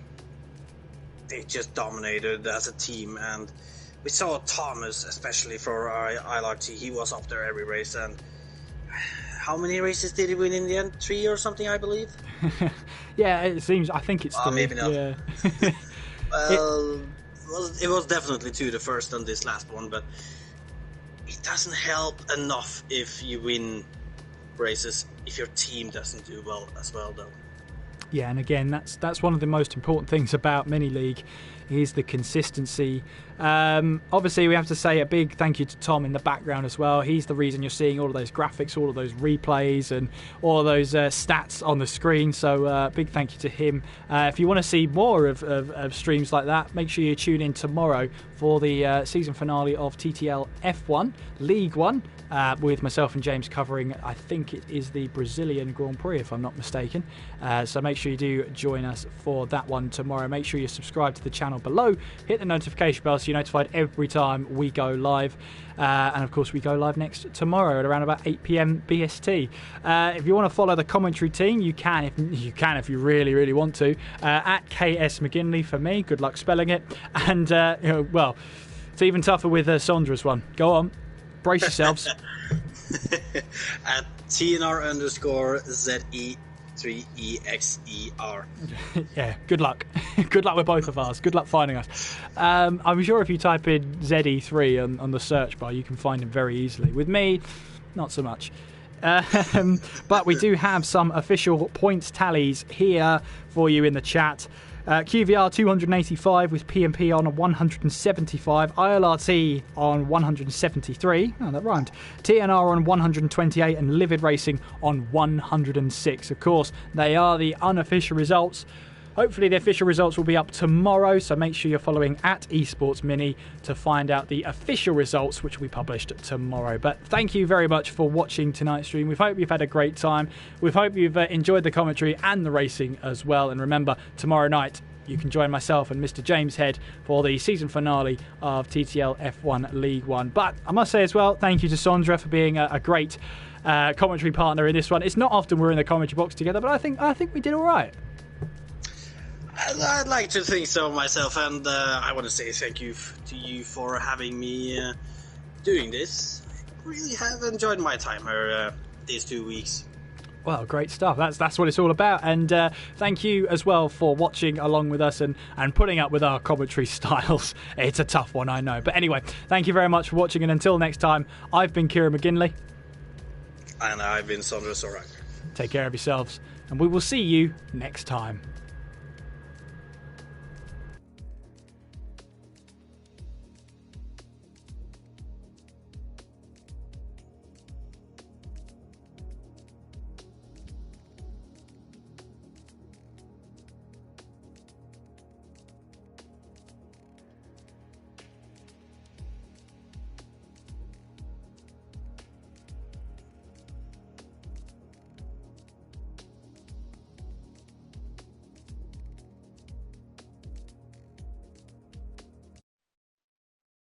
just dominated as a team, and we saw Thomas, especially for ILRT, he was up there every race. And how many races did he win in the end? 3 or something, I believe? Yeah, it seems. I think it's 3. Maybe not. Yeah. Well, it was definitely 2, the first and this last one, but it doesn't help enough if you win races if your team doesn't do well as well, though. Yeah, and again, that's one of the most important things about Mini League is the consistency. Obviously, we have to say a big thank you to Tom in the background as well. He's the reason you're seeing all of those graphics, all of those replays, and all of those stats on the screen. So big thank you to him. If you want to see more of streams like that, make sure you tune in tomorrow for the season finale of TTL F1 League 1. With myself and James covering, I think it is the Brazilian Grand Prix, if I'm not mistaken. So make sure you do join us for that one tomorrow. Make sure you subscribe to the channel below, hit the notification bell so you're notified every time we go live. And of course, we go live next tomorrow at around about 8 p.m. BST. If you want to follow the commentary team, you can if you really, really want to. At KS McGinley for me. Good luck spelling it. And, well, it's even tougher with Sandra's one. Go on. Brace yourselves. At TNR_ZE3EXER. Yeah, good luck. Good luck with both of us. Good luck finding us. I'm sure if you type in ZE3 on the search bar, you can find him very easily. With me, not so much. But we do have some official points tallies here for you in the chat. QVR 285 with PMP on 175, ILRT on 173, oh that rhymed, TNR on 128 and Livid Racing on 106. Of course, they are the unofficial results. Hopefully the official results will be up tomorrow, so make sure you're following at Esports Mini to find out the official results, which will be published tomorrow. But thank you very much for watching tonight's stream. We hope you've had a great time. We hope you've enjoyed the commentary and the racing as well. And remember, tomorrow night, you can join myself and Mr. James Head for the season finale of TTL F1 League 1. But I must say as well, thank you to Sandra for being a great commentary partner in this one. It's not often we're in the commentary box together, but I think we did all right. I'd like to think so myself, and I want to say thank you to you for having me doing this. I really have enjoyed my time here these 2 weeks. Well, great stuff. That's what it's all about. And thank you as well for watching along with us and putting up with our commentary styles. It's a tough one, I know. But anyway, thank you very much for watching. And until next time, I've been Kieran McGinley. And I've been Sondra Sorak. Take care of yourselves. And we will see you next time.